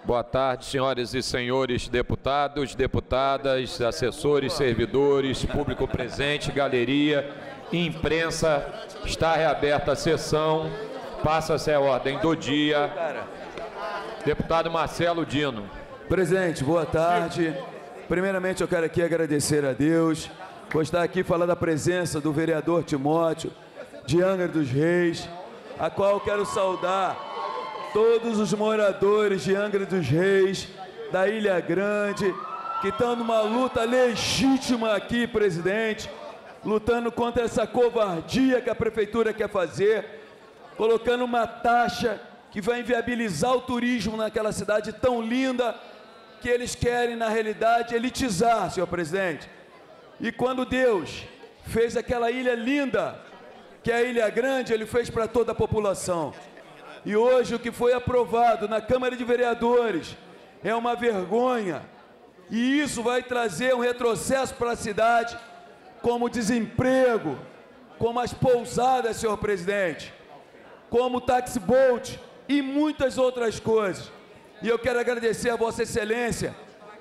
Boa tarde, senhoras e senhores deputados, deputadas, assessores, servidores, público presente, galeria, imprensa. Está reaberta a sessão. Passa-se a ordem do dia. Deputado Marcelo Dino. Presidente, boa tarde. Primeiramente, eu quero aqui agradecer a Deus por estar aqui falando da presença do vereador Timóteo, de Angra dos Reis, a qual eu quero saudar todos os moradores de Angra dos Reis, da Ilha Grande, que estão numa luta legítima aqui, presidente, lutando contra essa covardia que a prefeitura quer fazer, colocando uma taxa que vai inviabilizar o turismo naquela cidade tão linda, que eles querem, na realidade, elitizar, senhor presidente. E quando Deus fez aquela ilha linda, que é a Ilha Grande, Ele fez para toda a população. E hoje o que foi aprovado na Câmara de Vereadores é uma vergonha. E isso vai trazer um retrocesso para a cidade, como desemprego, como as pousadas, senhor presidente, como o taxi boat e muitas outras coisas. E eu quero agradecer a Vossa Excelência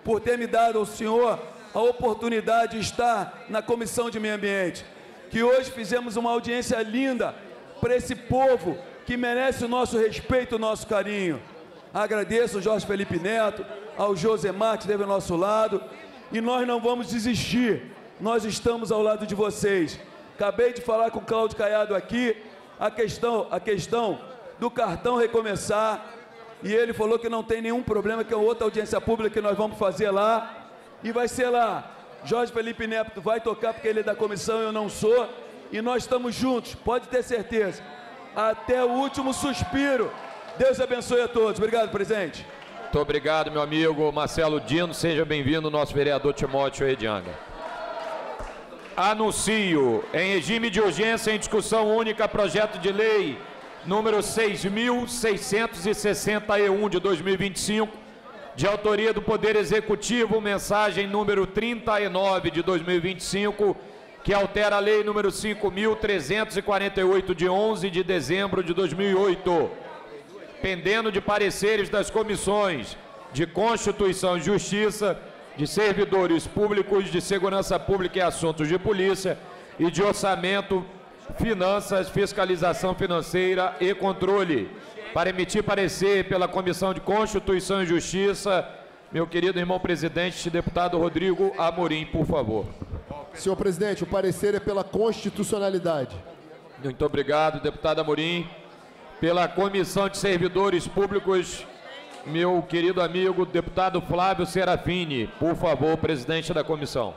por ter me dado ao senhor a oportunidade de estar na Comissão de Meio Ambiente, que hoje fizemos uma audiência linda para esse povo que merece o nosso respeito, o nosso carinho. Agradeço ao Jorge Felipe Neto, ao Josemar, que esteve ao nosso lado, e nós não vamos desistir, nós estamos ao lado de vocês. Acabei de falar com o Cláudio Caiado aqui, a questão do cartão recomeçar, e ele falou que não tem nenhum problema, que é outra audiência pública que nós vamos fazer lá, e vai ser lá. Jorge Felipe Neto vai tocar porque ele é da comissão, eu não sou, e nós estamos juntos, pode ter certeza, até o último suspiro. Deus abençoe a todos. Obrigado, presidente. Muito obrigado, meu amigo Marcelo Dino. Seja bem-vindo, nosso vereador Timóteo de Angra. Anuncio, em regime de urgência, em discussão única, projeto de lei número 6.661 de 2025, de autoria do Poder Executivo, mensagem número 39 de 2025, que altera a lei número 5.348 de 11 de dezembro de 2008, pendendo de pareceres das comissões de Constituição e Justiça, de Servidores Públicos, de Segurança Pública e Assuntos de Polícia e de Orçamento, Finanças, Fiscalização Financeira e Controle. Para emitir parecer pela Comissão de Constituição e Justiça, meu querido irmão presidente, deputado Rodrigo Amorim, por favor. Senhor presidente, o parecer é pela constitucionalidade. Muito obrigado, deputado Amorim. Pela Comissão de Servidores Públicos, meu querido amigo, deputado Flávio Serafini, por favor, presidente da comissão.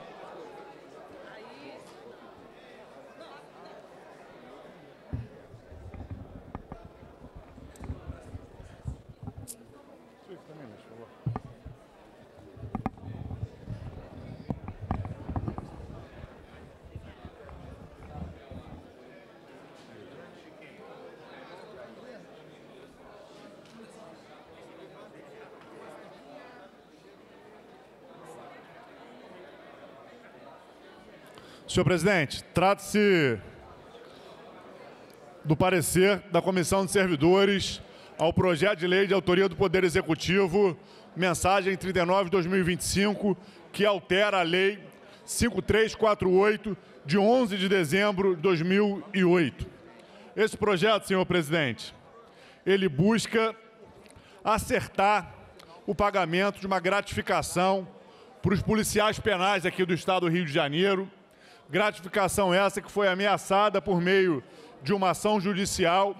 Senhor presidente, trata-se do parecer da Comissão de Servidores ao projeto de lei de autoria do Poder Executivo, mensagem 39 de 2025, que altera a lei 5348 de 11 de dezembro de 2008. Esse projeto, senhor presidente, ele busca acertar o pagamento de uma gratificação para os policiais penais aqui do Estado do Rio de Janeiro, gratificação essa que foi ameaçada por meio de uma ação judicial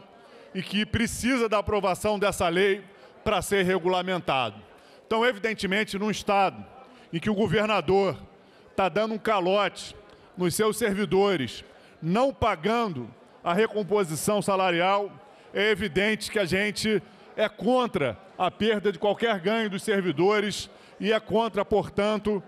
e que precisa da aprovação dessa lei para ser regulamentado. Então, evidentemente, num Estado em que o governador está dando um calote nos seus servidores, não pagando a recomposição salarial, é evidente que a gente é contra a perda de qualquer ganho dos servidores e é contra, portanto,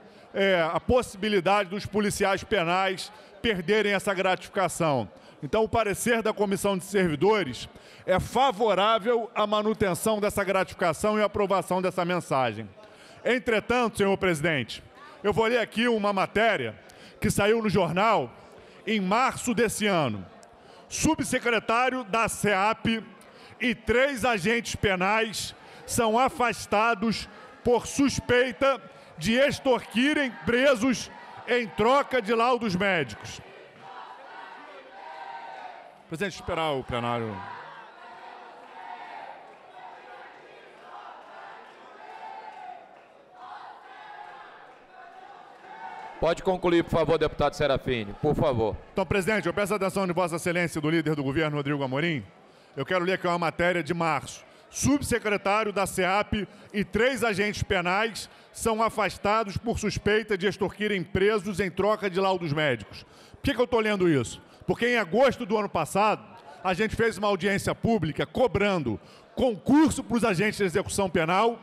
a possibilidade dos policiais penais perderem essa gratificação. Então, o parecer da Comissão de Servidores é favorável à manutenção dessa gratificação e aprovação dessa mensagem. Entretanto, senhor presidente, eu vou ler aqui uma matéria que saiu no jornal em março desse ano. Subsecretário da SEAP e 3 agentes penais são afastados por suspeita de extorquirem presos em troca de laudos médicos. Presidente, esperar o plenário. Pode concluir, por favor, deputado Serafini, por favor. Então, presidente, eu peço a atenção de Vossa Excelência e do líder do governo, Rodrigo Amorim. Eu quero ler aqui uma matéria de março. Subsecretário da SEAP e 3 agentes penais são afastados por suspeita de extorquirem presos em troca de laudos médicos. Por que eu estou lendo isso? Porque em agosto do ano passado, a gente fez uma audiência pública cobrando concurso para os agentes de execução penal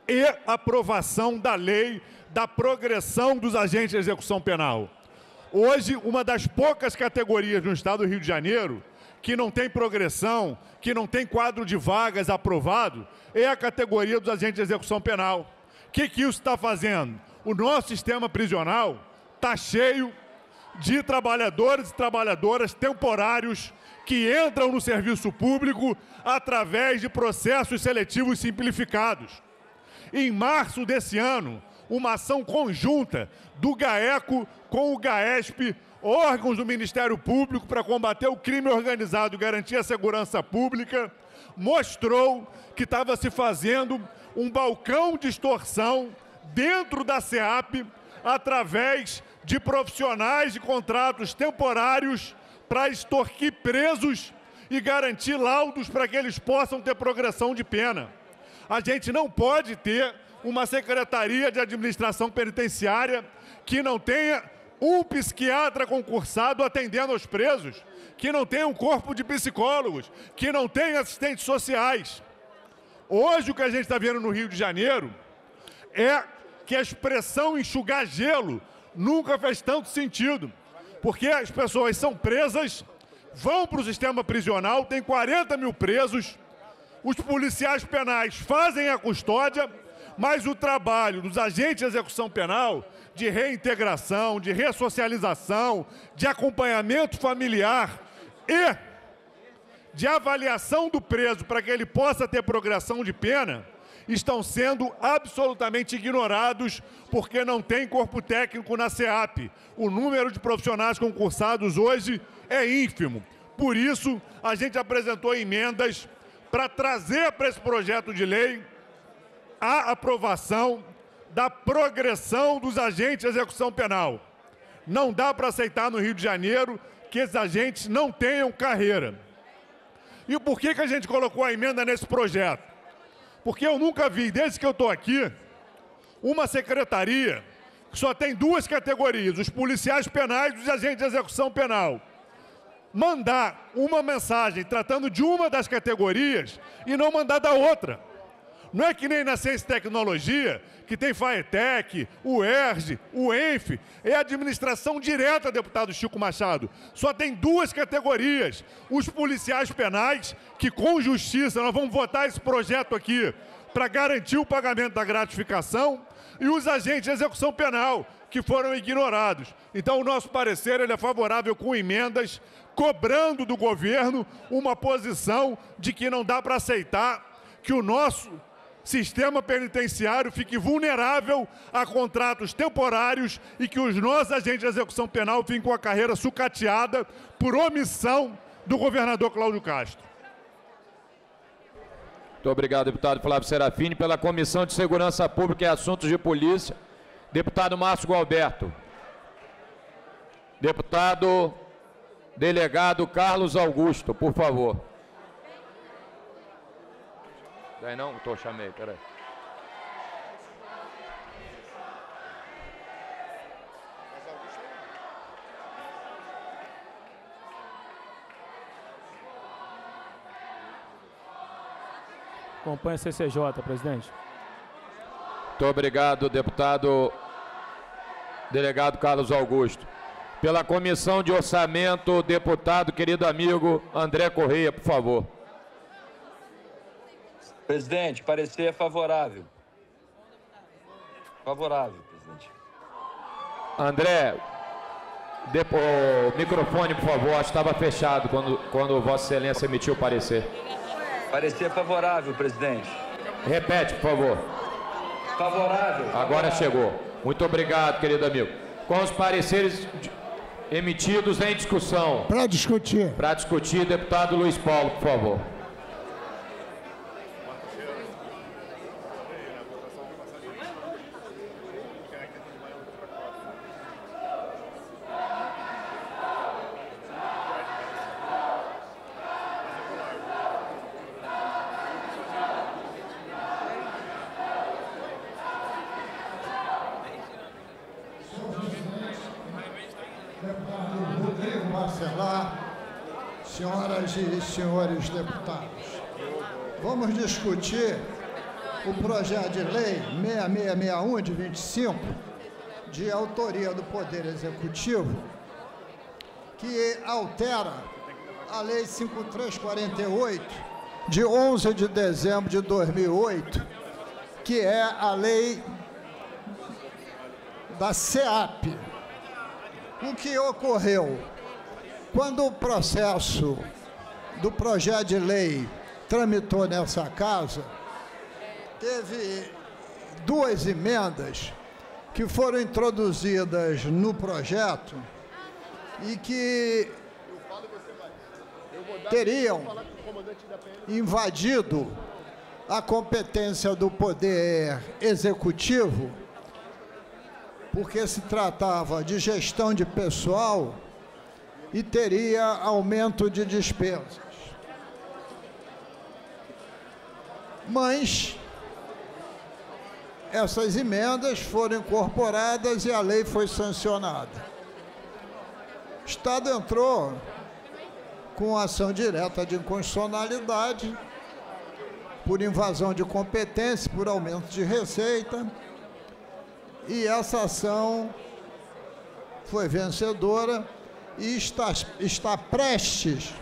e aprovação da lei da progressão dos agentes de execução penal. Hoje, uma das poucas categorias no estado do Rio de Janeiro que não tem progressão, que não tem quadro de vagas aprovado, é a categoria dos agentes de execução penal. O que isso está fazendo? O nosso sistema prisional está cheio de trabalhadores e trabalhadoras temporários que entram no serviço público através de processos seletivos simplificados. Em março desse ano, uma ação conjunta do GAECO com o GAESP, órgãos do Ministério Público para combater o crime organizado e garantir a segurança pública, mostrou que estava se fazendo um balcão de extorsão dentro da SEAP através de profissionais de contratos temporários para extorquir presos e garantir laudos para que eles possam ter progressão de pena. A gente não pode ter uma Secretaria de Administração Penitenciária que não tenha um psiquiatra concursado atendendo aos presos, que não tenha um corpo de psicólogos, que não tenha assistentes sociais. Hoje o que a gente está vendo no Rio de Janeiro é que a expressão enxugar gelo nunca fez tanto sentido, porque as pessoas são presas, vão para o sistema prisional, tem 40 mil presos, os policiais penais fazem a custódia, mas o trabalho dos agentes de execução penal, de reintegração, de ressocialização, de acompanhamento familiar e de avaliação do preso para que ele possa ter progressão de pena, estão sendo absolutamente ignorados porque não tem corpo técnico na SEAP. O número de profissionais concursados hoje é ínfimo. Por isso, a gente apresentou emendas para trazer para esse projeto de lei a aprovação da progressão dos agentes de execução penal. Não dá para aceitar no Rio de Janeiro que esses agentes não tenham carreira. E por que a gente colocou a emenda nesse projeto? Porque eu nunca vi, desde que eu estou aqui, uma secretaria que só tem 2 categorias, os policiais penais e os agentes de execução penal, mandar uma mensagem tratando de uma das categorias e não mandar da outra. Não é que nem na ciência e tecnologia, que tem FAETEC, o ERJ, o ENF, é a administração direta, deputado Chico Machado. Só tem 2 categorias. Os policiais penais, que com justiça nós vamos votar esse projeto aqui para garantir o pagamento da gratificação, e os agentes de execução penal, que foram ignorados. Então o nosso parecer ele é favorável com emendas, cobrando do governo uma posição de que não dá para aceitar que o nosso sistema penitenciário fique vulnerável a contratos temporários e que os nossos agentes de execução penal fiquem com a carreira sucateada por omissão do governador Cláudio Castro. Muito obrigado, deputado Flávio Serafini. Pela Comissão de Segurança Pública e Assuntos de Polícia, deputado Márcio Gualberto. Deputado delegado Carlos Augusto, por favor. Daí não? Chamei, peraí. Acompanha a CCJ, presidente. Muito obrigado, deputado delegado Carlos Augusto. Pela Comissão de Orçamento, deputado, querido amigo André Correia, por favor. Presidente, parecer favorável. Favorável, presidente. André, o microfone, por favor, acho que estava fechado quando Vossa Excelência emitiu o parecer. Parecer favorável, presidente. Repete, por favor. Favorável. Agora chegou. Muito obrigado, querido amigo. Com os pareceres emitidos em discussão. Para discutir. Para discutir, deputado Luiz Paulo, por favor. Senhoras e senhores deputados, vamos discutir o projeto de lei 6661 de 25, de autoria do Poder Executivo, que altera a Lei 5348, de 11 de dezembro de 2008, que é a lei da SEAP. O que ocorreu? Quando o processo do projeto de lei tramitou nessa casa, teve duas emendas que foram introduzidas no projeto e que teriam invadido a competência do Poder Executivo, porque se tratava de gestão de pessoal e teria aumento de despesas. Mas essas emendas foram incorporadas e a lei foi sancionada. O Estado entrou com ação direta de inconstitucionalidade, por invasão de competência, por aumento de receita, e essa ação foi vencedora e está prestes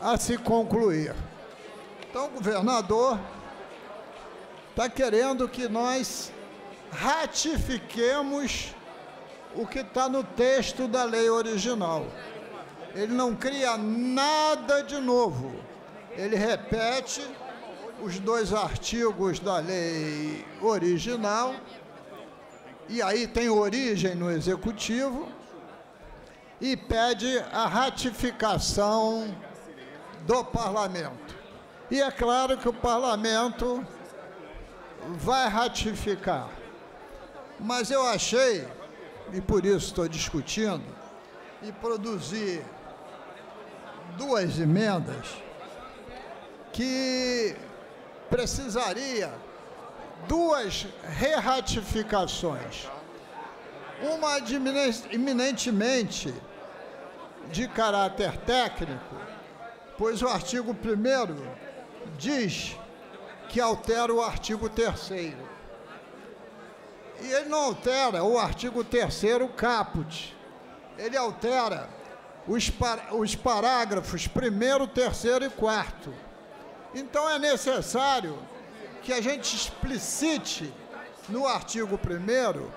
a se concluir. Então, o governador está querendo que nós ratifiquemos o que está no texto da lei original. Ele não cria nada de novo. Ele repete os dois artigos da lei original, e aí tem origem no Executivo, e pede a ratificação do Parlamento. E é claro que o Parlamento vai ratificar. Mas eu achei, e por isso estou discutindo, e produzi duas emendas que precisaria duas reratificações. Uma eminentemente de caráter técnico, pois o artigo 1º diz que altera o artigo 3º. E ele não altera o artigo 3º caput. Ele altera os parágrafos 1º, 3º e 4º. Então é necessário que a gente explicite no artigo 1º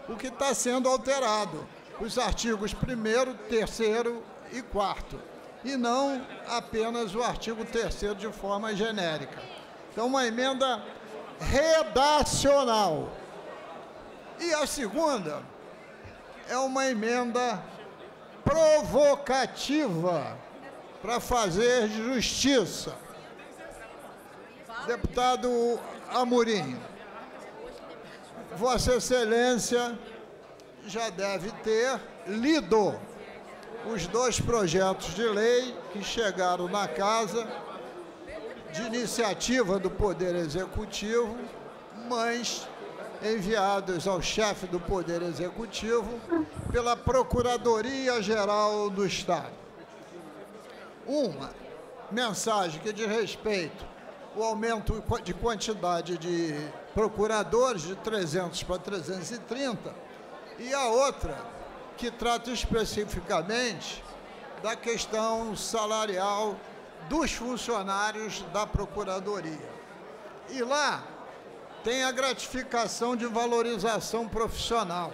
o que está sendo alterado, os artigos 1º, 3º e 4º, e não apenas o artigo 3º de forma genérica. Então, uma emenda redacional. E a segunda é uma emenda provocativa para fazer justiça. Deputado Amorim, Vossa Excelência já deve ter lido os dois projetos de lei que chegaram na Casa de iniciativa do Poder Executivo, mas enviados ao chefe do Poder Executivo pela Procuradoria-Geral do Estado. Uma mensagem que diz respeito ao aumento de quantidade de procuradores de 300 para 330, e a outra que trata especificamente da questão salarial dos funcionários da Procuradoria. E lá tem a gratificação de valorização profissional,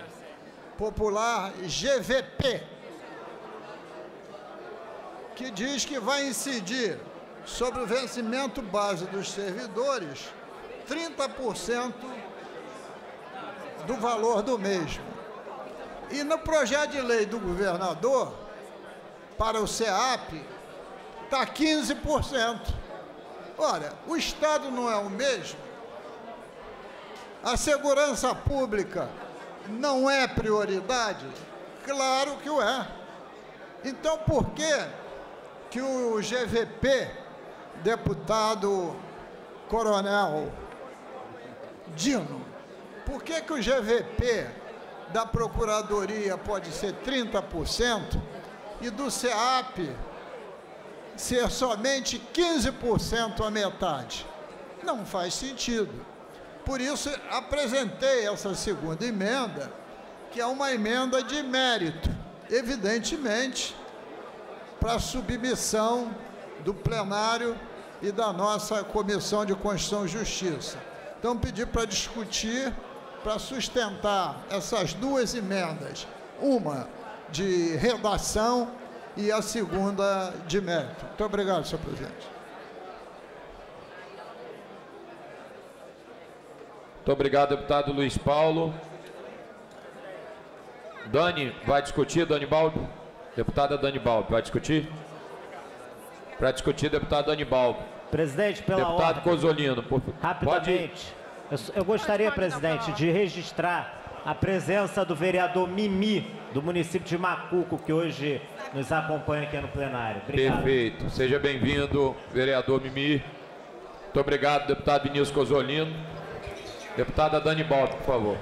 popular GVP, que diz que vai incidir sobre o vencimento base dos servidores, 30% do valor do mesmo. E no projeto de lei do governador, para o SEAP, está 15%. Ora, o Estado não é o mesmo? A segurança pública não é prioridade? Claro que o é. Então, por que o GVP, deputado Coronel Dino, por que o GVP da Procuradoria pode ser 30% e do SEAP ser somente 15% a metade? Não faz sentido. Por isso, apresentei essa segunda emenda, que é uma emenda de mérito, evidentemente, para submissão do plenário e da nossa Comissão de Constituição e Justiça. Então, pedi para discutir, para sustentar essas duas emendas, uma de redação e a segunda de mérito. Muito obrigado, senhor presidente. Muito obrigado, deputado Luiz Paulo. Dani, vai discutir, Dani Balbi? Deputada Dani Balbi, vai discutir? Para discutir, deputado Dani Balbi. Presidente, pela deputado ordem. Cozzolino, Rapidamente. Eu gostaria, presidente, de registrar a presença do vereador Mimi, do município de Macuco, que hoje nos acompanha aqui no plenário. Obrigado. Perfeito. Seja bem-vindo, vereador Mimi. Muito obrigado, deputado Vinícius Cozzolino. Deputada Dani Balbi, por favor.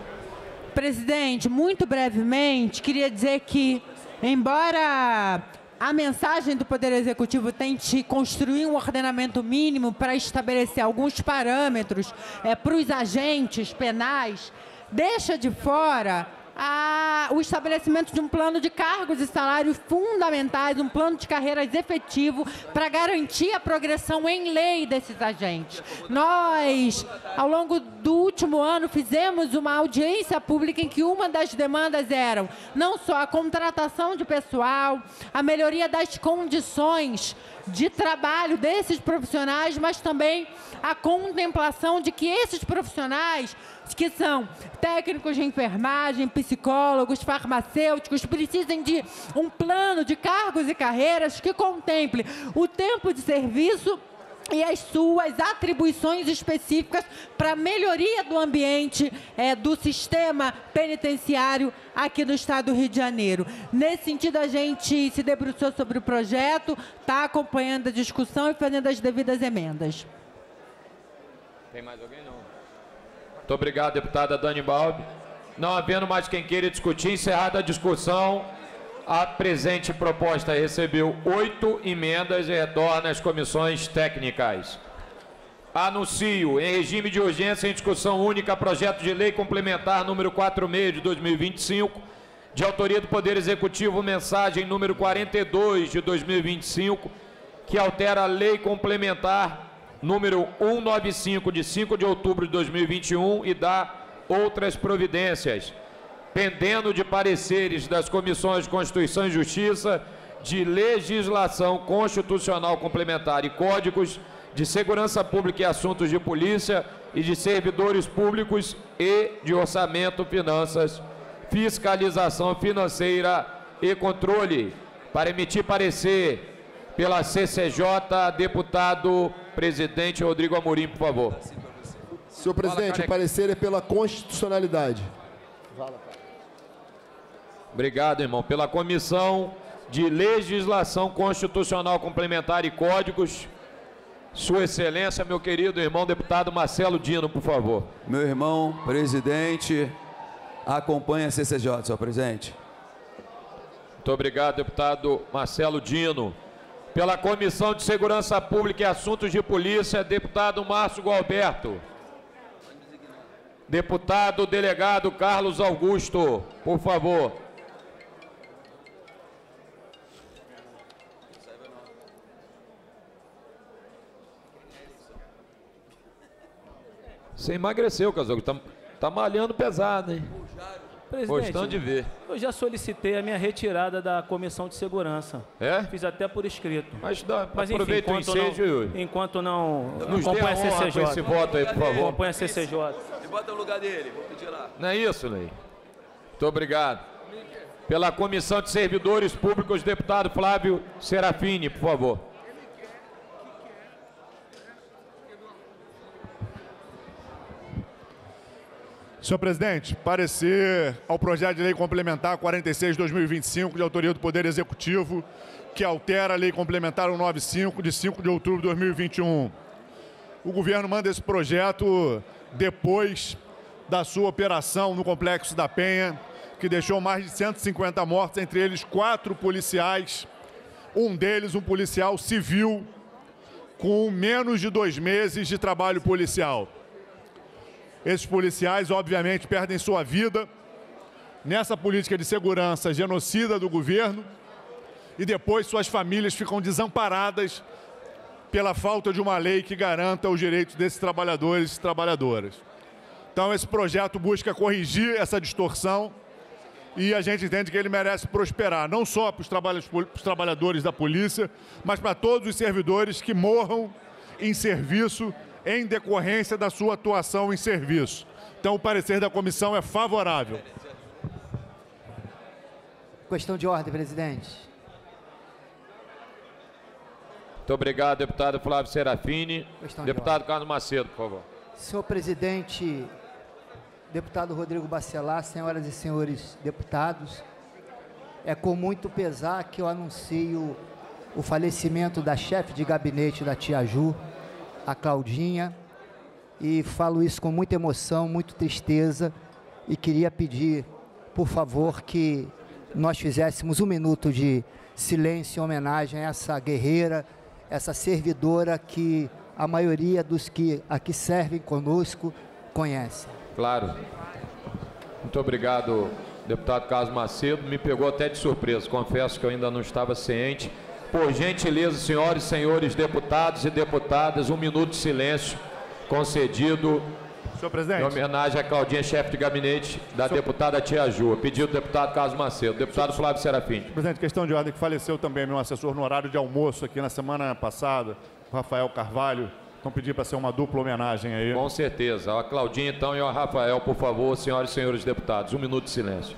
Presidente, muito brevemente, queria dizer que, embora a mensagem do Poder Executivo tente construir um ordenamento mínimo para estabelecer alguns parâmetros para os agentes penais, deixa de fora o estabelecimento de um plano de cargos e salários fundamentais, um plano de carreiras efetivo para garantir a progressão em lei desses agentes. Nós, ao longo do último ano, fizemos uma audiência pública em que uma das demandas era não só a contratação de pessoal, a melhoria das condições de trabalho desses profissionais, mas também a contemplação de que esses profissionais, que são técnicos de enfermagem, psicólogos, farmacêuticos, precisem de um plano de cargos e carreiras que contemple o tempo de serviço e as suas atribuições específicas para a melhoria do ambiente do sistema penitenciário aqui no estado do Rio de Janeiro. Nesse sentido, a gente se debruçou sobre o projeto, está acompanhando a discussão e fazendo as devidas emendas. Tem mais alguém? Não. Muito obrigado, deputada Dani Balbi. Não havendo mais quem queira discutir, encerrada a discussão, a presente proposta recebeu 8 emendas e retorna às comissões técnicas. Anuncio, em regime de urgência, em discussão única, projeto de lei complementar número 46 de 2025, de autoria do Poder Executivo, mensagem número 42 de 2025, que altera a lei complementar número 195 de 5 de outubro de 2021 e dá outras providências, pendendo de pareceres das comissões de Constituição e Justiça, de Legislação Constitucional Complementar e Códigos de Segurança Pública e Assuntos de Polícia e de Servidores Públicos e de Orçamento, Finanças, Fiscalização Financeira e Controle. Para emitir parecer pela CCJ, deputado presidente Rodrigo Amorim, por favor. Senhor presidente, o parecer é pela constitucionalidade. Obrigado, irmão. Pela Comissão de Legislação Constitucional Complementar e Códigos, Sua Excelência, meu querido irmão deputado Marcelo Dino, por favor. Meu irmão presidente, acompanha a CCJ, senhor presidente. Muito obrigado, deputado Marcelo Dino. Pela Comissão de Segurança Pública e Assuntos de Polícia, deputado Márcio Gualberto. Deputado delegado Carlos Augusto, por favor. Você emagreceu, Casogo. Tá malhando pesado, hein? Presidente, Gostando de ver. eu já solicitei a minha retirada da Comissão de Segurança. É? Fiz até por escrito. Mas enfim, aproveita o ensejo e... enquanto não Nos dê a acompanha a honra CCJ. com esse voto aí, por favor. Acompanha a CCJ. E bota no lugar dele, vou pedir lá. Não é isso, Lei? Muito obrigado. Pela Comissão de Servidores Públicos, deputado Flávio Serafini, por favor. Senhor presidente, parecer ao projeto de lei complementar 46/2025, de autoria do Poder Executivo, que altera a lei complementar 195, de 5 de outubro de 2021. O governo manda esse projeto depois da sua operação no Complexo da Penha, que deixou mais de 150 mortos, entre eles 4 policiais, um deles um policial civil, com menos de 2 meses de trabalho policial. Esses policiais, obviamente, perdem sua vida nessa política de segurança genocida do governo e depois suas famílias ficam desamparadas pela falta de uma lei que garanta os direitos desses trabalhadores e trabalhadoras. Então, esse projeto busca corrigir essa distorção e a gente entende que ele merece prosperar, não só para os trabalhadores da polícia, mas para todos os servidores que morram em serviço em decorrência da sua atuação em serviço. Então, o parecer da comissão é favorável. Questão de ordem, presidente. Muito obrigado, deputado Flávio Serafini. Deputado Carlos Macedo, por favor. Senhor presidente, deputado Rodrigo Bacelar, senhoras e senhores deputados, é com muito pesar que eu anuncio o falecimento da chefe de gabinete da Tia Ju, a Claudinha, e falo isso com muita emoção, muita tristeza, e queria pedir, por favor, que nós fizéssemos 1 minuto de silêncio em homenagem a essa guerreira, essa servidora que a maioria dos que aqui servem conosco conhece. Claro. Muito obrigado, deputado Carlos Macedo. Me pegou até de surpresa, confesso que eu ainda não estava ciente. Por gentileza, senhoras e senhores deputados e deputadas, 1 minuto de silêncio concedido Senhor presidente, em homenagem à Claudinha, chefe de gabinete da deputada Tia Ju. Pedido do deputado Carlos Macedo. Deputado Flávio Serafini. presidente, questão de ordem, que faleceu também meu assessor no horário de almoço aqui na semana passada, o Rafael Carvalho. Então pedir para ser uma dupla homenagem aí. Com certeza. A Claudinha, então, e o Rafael, por favor, senhoras e senhores deputados. 1 minuto de silêncio.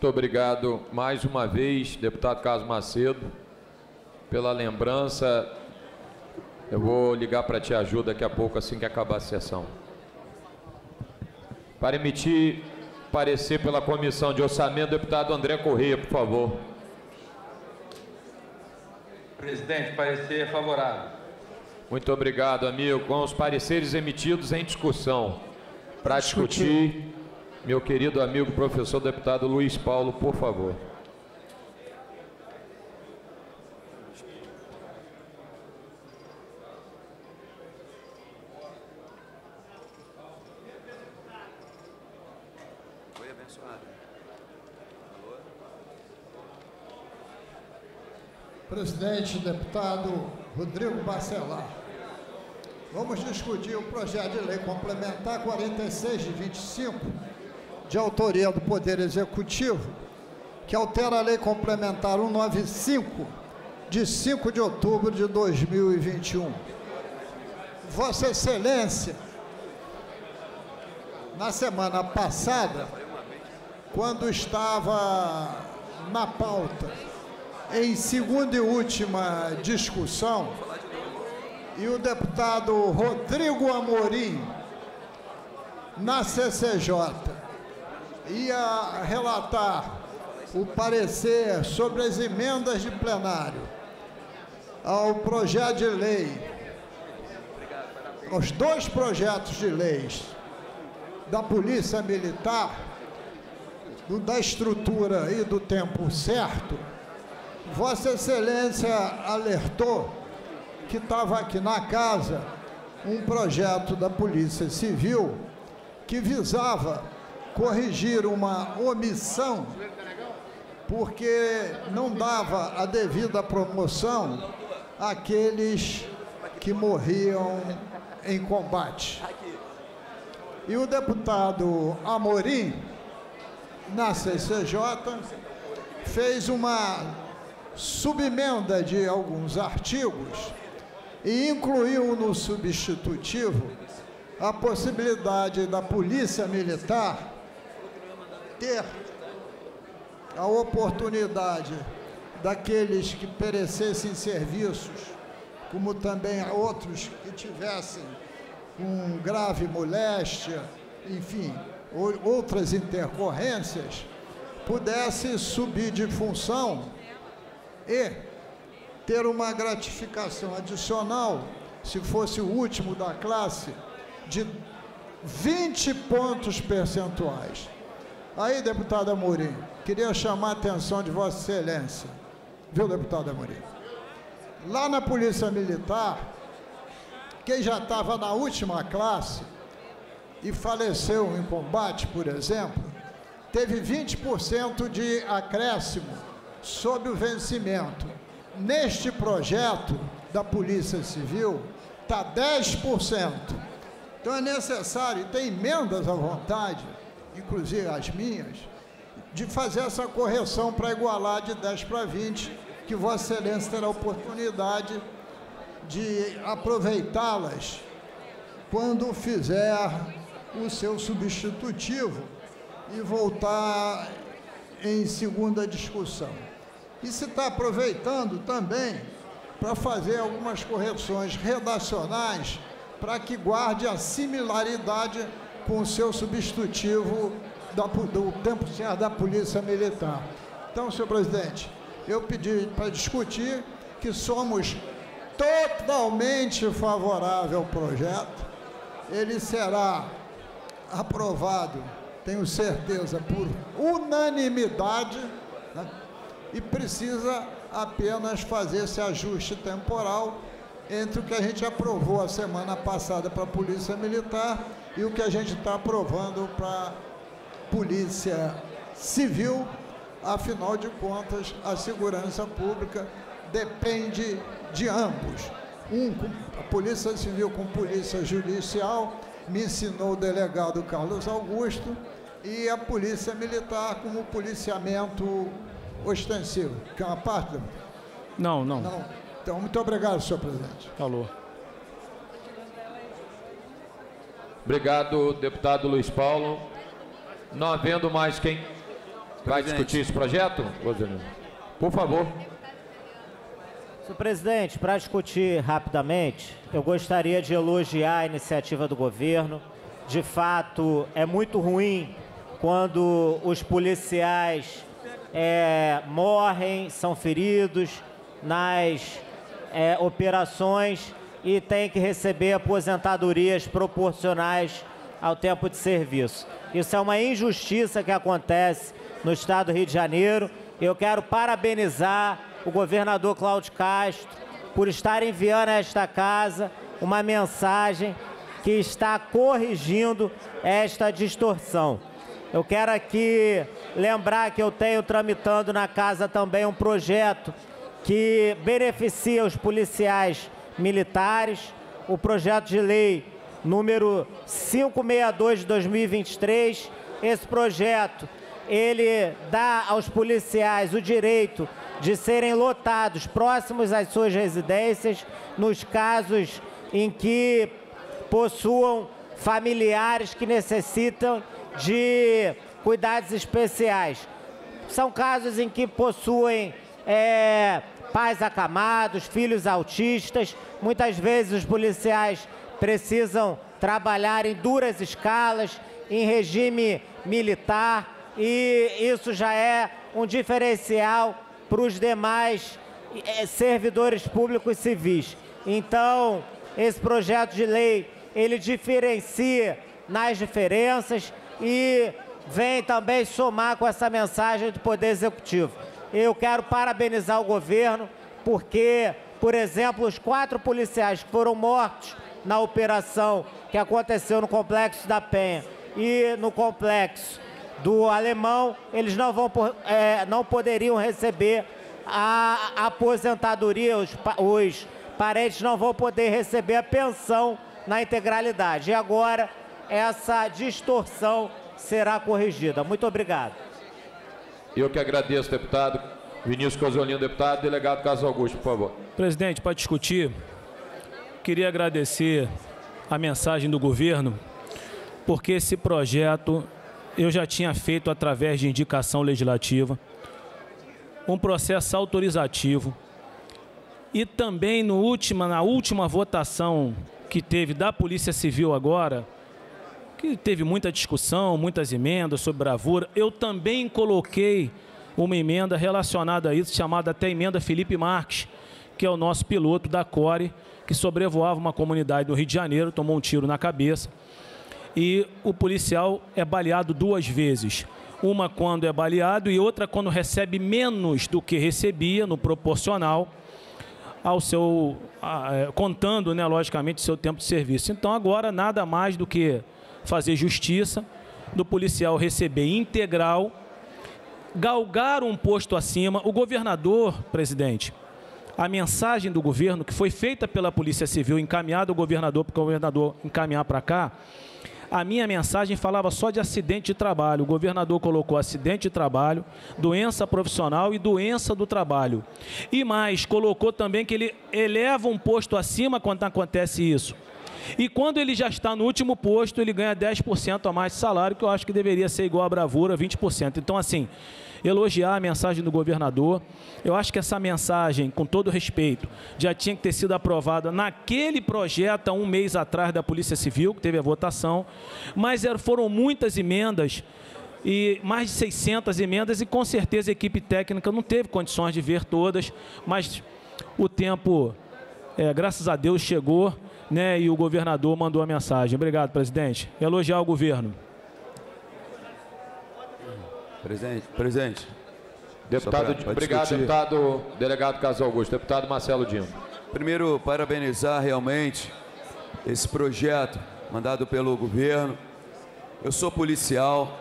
Muito obrigado mais uma vez, deputado Carlos Macedo, pela lembrança. Eu vou ligar para Tia Ju daqui a pouco, assim que acabar a sessão. Para emitir parecer pela Comissão de Orçamento, deputado André Correia, por favor. Presidente, parecer favorável. Muito obrigado, amigo. Com os pareceres emitidos em discussão, para discutir, meu querido amigo professor deputado Luiz Paulo, por favor. Foi abençoado. Presidente, deputado Rodrigo Bacelar. Vamos discutir o projeto de lei complementar 46 de 25, de autoria do Poder Executivo, que altera a lei complementar 195, de 5 de outubro de 2021. Vossa Excelência, na semana passada, quando estava na pauta, em segunda e última discussão, e o deputado Rodrigo Amorim, na CCJ, ia relatar o parecer sobre as emendas de plenário ao projeto de lei, os 2 projetos de leis da Polícia Militar, da estrutura e do tempo certo, Vossa Excelência alertou que estava aqui na casa um projeto da Polícia Civil que visava corrigir uma omissão porque não dava a devida promoção àqueles que morriam em combate. E o deputado Amorim, na CCJ, fez uma subemenda de alguns artigos e incluiu no substitutivo a possibilidade da Polícia Militar ter a oportunidade daqueles que perecessem serviços, como também outros que tivessem com grave moléstia, enfim, outras intercorrências, pudesse subir de função e ter uma gratificação adicional, se fosse o último da classe, de 20 pontos percentuais. Aí, deputado Amorim, queria chamar a atenção de Vossa Excelência, viu, deputado Amorim? Lá na Polícia Militar, quem já estava na última classe e faleceu em combate, por exemplo, teve 20% de acréscimo sob o vencimento. Neste projeto da Polícia Civil, está 10%. Então é necessário, e tem emendas à vontade, inclusive as minhas, de fazer essa correção para igualar de 10 para 20, que Vossa Excelência terá a oportunidade de aproveitá-las quando fizer o seu substitutivo e voltar em segunda discussão. E se está aproveitando também para fazer algumas correções redacionais para que guarde a similaridade com o seu substitutivo do tempo certo da Polícia Militar. Então, senhor presidente, eu pedi para discutir que somos totalmente favorável ao projeto. Ele será aprovado, tenho certeza, por unanimidade, né? E precisa apenas fazer esse ajuste temporal entre o que a gente aprovou a semana passada para a Polícia Militar e o que a gente está aprovando para a Polícia Civil. Afinal de contas, a segurança pública depende de ambos. A Polícia Civil com Polícia Judicial, me ensinou o delegado Carlos Augusto, e a Polícia Militar como policiamento ostensivo. Quer uma parte? Não. Então, muito obrigado, senhor presidente. Falou. Obrigado, deputado Luiz Paulo. Não havendo mais quem vai discutir esse projeto, por favor. Senhor presidente, para discutir rapidamente, eu gostaria de elogiar a iniciativa do governo. De fato, é muito ruim quando os policiais morrem, são feridos nas operações e têm que receber aposentadorias proporcionais ao tempo de serviço. Isso é uma injustiça que acontece no estado do Rio de Janeiro. Eu quero parabenizar o governador Cláudio Castro por estar enviando a esta casa uma mensagem que está corrigindo esta distorção. Eu quero aqui lembrar que eu tenho tramitando na casa também um projeto que beneficia os policiais militares, o projeto de lei número 562 de 2023. Esse projeto, ele dá aos policiais o direito de serem lotados próximos às suas residências, nos casos em que possuam familiares que necessitam de cuidados especiais. São casos em que possuem pais acamados, filhos autistas. Muitas vezes os policiais precisam trabalhar em duras escalas, em regime militar, e isso já é um diferencial para os demais servidores públicos civis. Então, esse projeto de lei, ele diferencia nas diferenças e vem também somar com essa mensagem do Poder Executivo. Eu quero parabenizar o governo porque, por exemplo, os 4 policiais que foram mortos na operação que aconteceu no Complexo da Penha e no Complexo do Alemão, eles não poderiam receber a aposentadoria, os parentes não vão poder receber a pensão na integralidade. E agora essa distorção será corrigida. Muito obrigado. Eu que agradeço, deputado. Vinícius Cosolino, deputado. Delegado Carlos Augusto, por favor. Presidente, para discutir, queria agradecer a mensagem do governo, porque esse projeto eu já tinha feito através de indicação legislativa, um processo autorizativo, e também na última votação que teve da Polícia Civil agora, que teve muita discussão, muitas emendas sobre bravura, eu também coloquei uma emenda relacionada a isso, chamada até emenda Felipe Marques, que é o nosso piloto da CORE, que sobrevoava uma comunidade do Rio de Janeiro, tomou um tiro na cabeça, e o policial é baleado 2 vezes. Uma quando é baleado e outra quando recebe menos do que recebia, no proporcional, ao seu, contando, né, logicamente, o seu tempo de serviço. Então, agora, nada mais do que fazer justiça, do policial receber integral, galgar um posto acima. O governador, presidente, a mensagem do governo, que foi feita pela Polícia Civil, encaminhada ao governador, para o governador encaminhar para cá, a minha mensagem falava só de acidente de trabalho. O governador colocou acidente de trabalho, doença profissional e doença do trabalho. E mais, colocou também que ele eleva um posto acima quando acontece isso. E quando ele já está no último posto, ele ganha 10% a mais de salário, que eu acho que deveria ser igual à bravura, 20%. Então, assim, elogiar a mensagem do governador. Eu acho que essa mensagem, com todo respeito, já tinha que ter sido aprovada naquele projeto há um mês atrás da Polícia Civil, que teve a votação, mas foram muitas emendas, e mais de 600 emendas, e com certeza a equipe técnica não teve condições de ver todas, mas o tempo, graças a Deus, chegou, né, e o governador mandou a mensagem. Obrigado, presidente. Elogiar o governo. Presidente. Deputado, obrigado, deputado delegado Carlos Augusto. Deputado Marcelo Dino. Primeiro, parabenizar realmente esse projeto mandado pelo governo. Eu sou policial,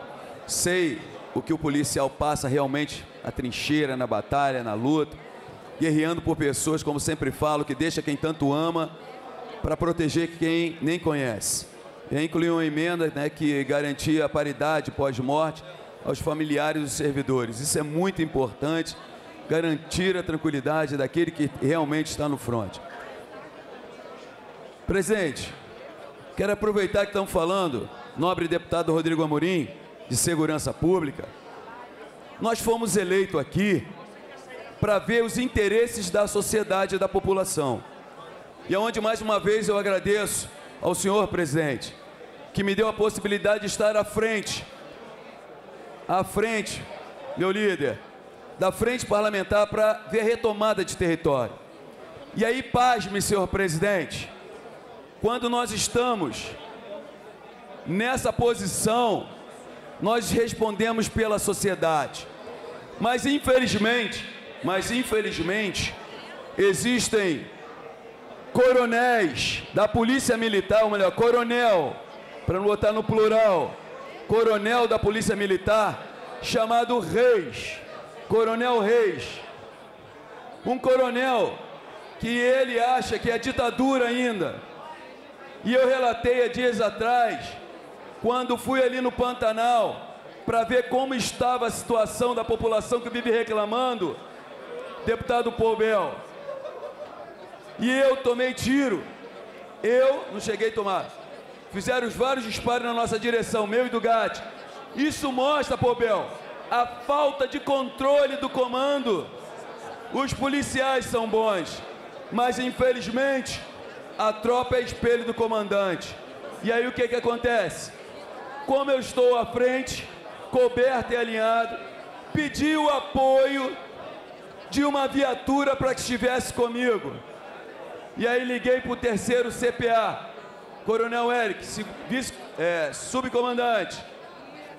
sei o que o policial passa realmente, a trincheira, na batalha, na luta, guerreando por pessoas, como sempre falo, que deixa quem tanto ama para proteger quem nem conhece. E incluí uma emenda, né, que garantia a paridade pós-morte aos familiares dos servidores. Isso é muito importante, garantir a tranquilidade daquele que realmente está no fronte. Presidente, quero aproveitar que estamos falando, nobre deputado Rodrigo Amorim, de Segurança Pública. Nós fomos eleitos aqui para ver os interesses da sociedade e da população. E onde, mais uma vez, eu agradeço ao senhor presidente, que me deu a possibilidade de estar à frente, meu líder, da frente parlamentar para ver a retomada de território. E aí, pasme, senhor presidente, quando nós estamos nessa posição, nós respondemos pela sociedade. Mas infelizmente, existem coronéis da Polícia Militar, ou melhor, coronel, para não botar no plural, coronel da Polícia Militar, chamado Reis, Coronel Reis. Um coronel que ele acha que é ditadura ainda. E eu relatei há dias atrás, quando fui ali no Pantanal, para ver como estava a situação da população que vive reclamando, deputado Poubel. E eu tomei tiro. Eu não cheguei a tomar. Fizeram vários disparos na nossa direção, meu e do Gatti. Isso mostra, Poubel, a falta de controle do comando. Os policiais são bons, mas infelizmente a tropa é espelho do comandante. E aí o que acontece? Como eu estou à frente, coberto e alinhado, pedi o apoio de uma viatura para que estivesse comigo. E aí liguei para o 3º CPA, Coronel Eric, subcomandante.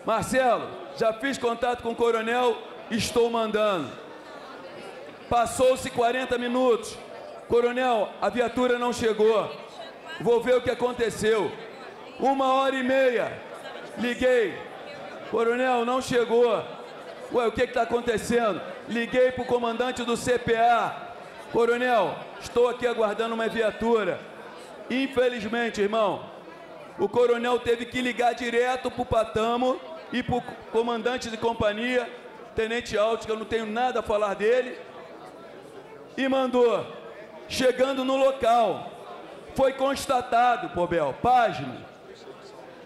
Marcelo, já fiz contato com o coronel, estou mandando. Passou-se 40 minutos. Coronel, a viatura não chegou. Vou ver o que aconteceu. 1h30. Liguei. Coronel, não chegou. Ué, o que está acontecendo? Liguei para o comandante do CPA. Coronel, estou aqui aguardando uma viatura. Infelizmente, irmão, o coronel teve que ligar direto para o Patamo e para o comandante de companhia, Tenente Alt, que eu não tenho nada a falar dele, e mandou. Chegando no local, foi constatado, Poubel, página,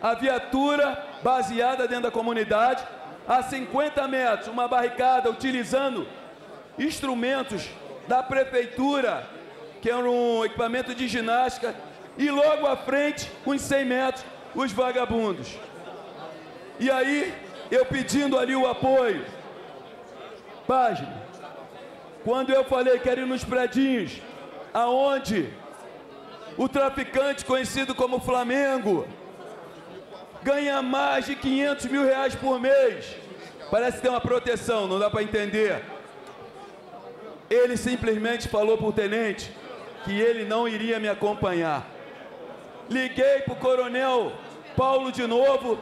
a viatura baseada dentro da comunidade, a 50 metros, uma barricada utilizando instrumentos da prefeitura, que era um equipamento de ginástica, e logo à frente, uns 100 metros, os vagabundos. E aí, eu pedindo ali o apoio. Página, quando eu falei que era ir nos predinhos, aonde o traficante conhecido como Flamengo ganha mais de 500 mil reais por mês, parece ter uma proteção, não dá para entender. Ele simplesmente falou para o tenente que ele não iria me acompanhar. Liguei para o coronel Paulo de novo,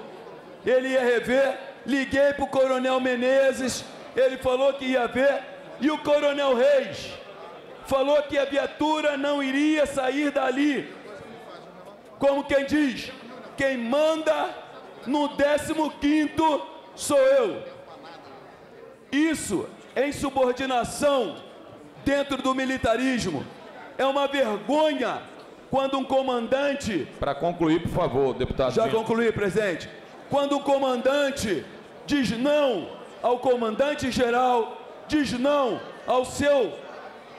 ele ia rever. Liguei para o coronel Menezes, ele falou que ia ver. E o coronel Reis falou que a viatura não iria sair dali. Como quem diz, quem manda no 15º sou eu. Isso é insubordinação dentro do militarismo. É uma vergonha quando um comandante... Para concluir, por favor, deputado. Já concluí, presidente. Quando o comandante diz não ao comandante-geral, diz não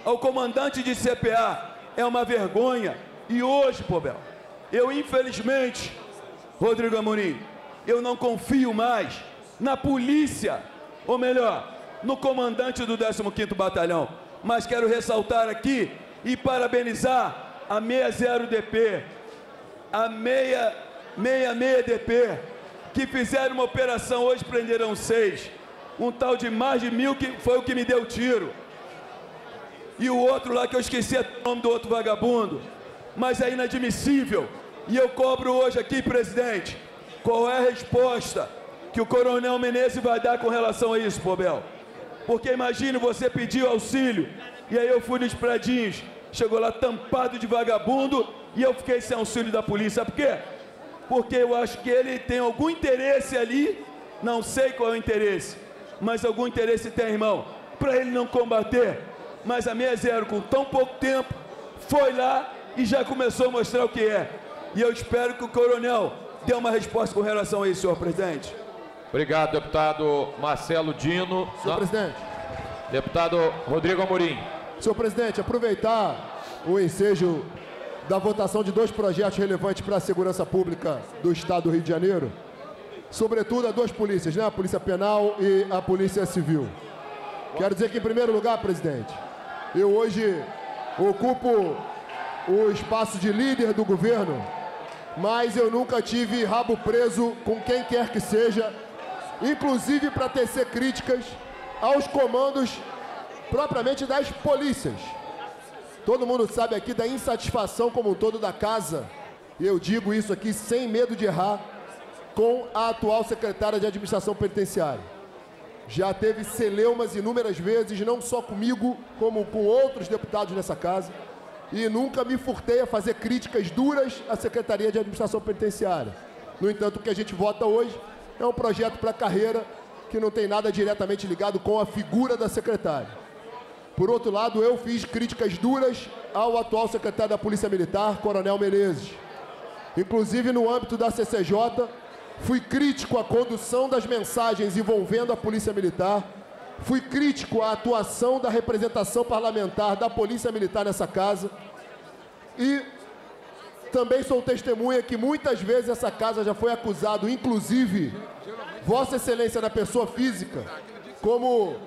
ao comandante de CPA, é uma vergonha. E hoje, Poubel, eu infelizmente, Rodrigo Amorim, eu não confio mais na polícia, ou melhor, no comandante do 15º Batalhão. Mas quero ressaltar aqui e parabenizar a 60DP, a 66DP, que fizeram uma operação hoje, prenderam 6. Um tal de mais de 1000 que foi o que me deu tiro. E o outro lá que eu esqueci o nome do outro vagabundo. Mas é inadmissível. E eu cobro hoje aqui, presidente, qual é a resposta que o coronel Menezes vai dar com relação a isso, Poubel? Porque imagine você pedir auxílio, e aí eu fui nos predinhos, chegou lá tampado de vagabundo, e eu fiquei sem auxílio da polícia. Sabe por quê? Porque eu acho que ele tem algum interesse ali, não sei qual é o interesse, mas algum interesse tem, irmão, para ele não combater. Mas a 60, com tão pouco tempo, foi lá e já começou a mostrar o que é. E eu espero que o coronel dê uma resposta com relação a isso, senhor presidente. Obrigado, deputado Marcelo Dino. Senhor presidente. Deputado Rodrigo Amorim. Senhor presidente, aproveitar o ensejo da votação de 2 projetos relevantes para a segurança pública do Estado do Rio de Janeiro, sobretudo a 2 polícias, né? A Polícia Penal e a Polícia Civil. Quero dizer que, em primeiro lugar, presidente, eu hoje ocupo o espaço de líder do governo, mas eu nunca tive rabo preso com quem quer que seja, inclusive para tecer críticas aos comandos propriamente das polícias. Todo mundo sabe aqui da insatisfação como um todo da casa, e eu digo isso aqui sem medo de errar, com a atual secretária de Administração Penitenciária. Já teve celeumas inúmeras vezes, não só comigo, como com outros deputados nessa casa, e nunca me furtei a fazer críticas duras à Secretaria de Administração Penitenciária. No entanto, o que a gente vota hoje é um projeto para a carreira que não tem nada diretamente ligado com a figura da secretária. Por outro lado, eu fiz críticas duras ao atual secretário da Polícia Militar, Coronel Menezes. Inclusive, no âmbito da CCJ, fui crítico à condução das mensagens envolvendo a Polícia Militar, fui crítico à atuação da representação parlamentar da Polícia Militar nessa casa e também sou testemunha que muitas vezes essa casa já foi acusado, inclusive Vossa Excelência na pessoa física, como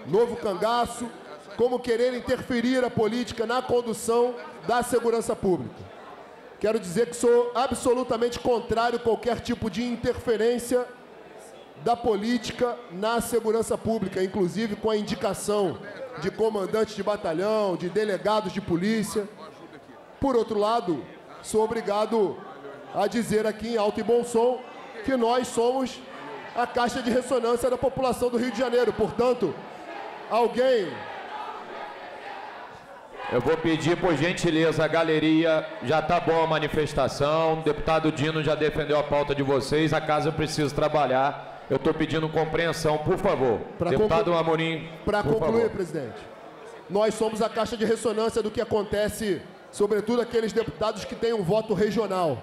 novo cangaço, como querer interferir a política na condução da segurança pública. Quero dizer que sou absolutamente contrário a qualquer tipo de interferência da política na segurança pública, inclusive com a indicação de comandantes de batalhão, de delegados de polícia. Por outro lado, sou obrigado a dizer aqui em alto e bom som que nós somos a caixa de ressonância da população do Rio de Janeiro. Portanto, alguém... Eu vou pedir, por gentileza, a galeria, já está boa a manifestação, o deputado Dino já defendeu a pauta de vocês, a casa precisa trabalhar. Eu estou pedindo compreensão, por favor. Deputado Amorim, para concluir, presidente, nós somos a caixa de ressonância do que acontece, sobretudo aqueles deputados que têm um voto regional.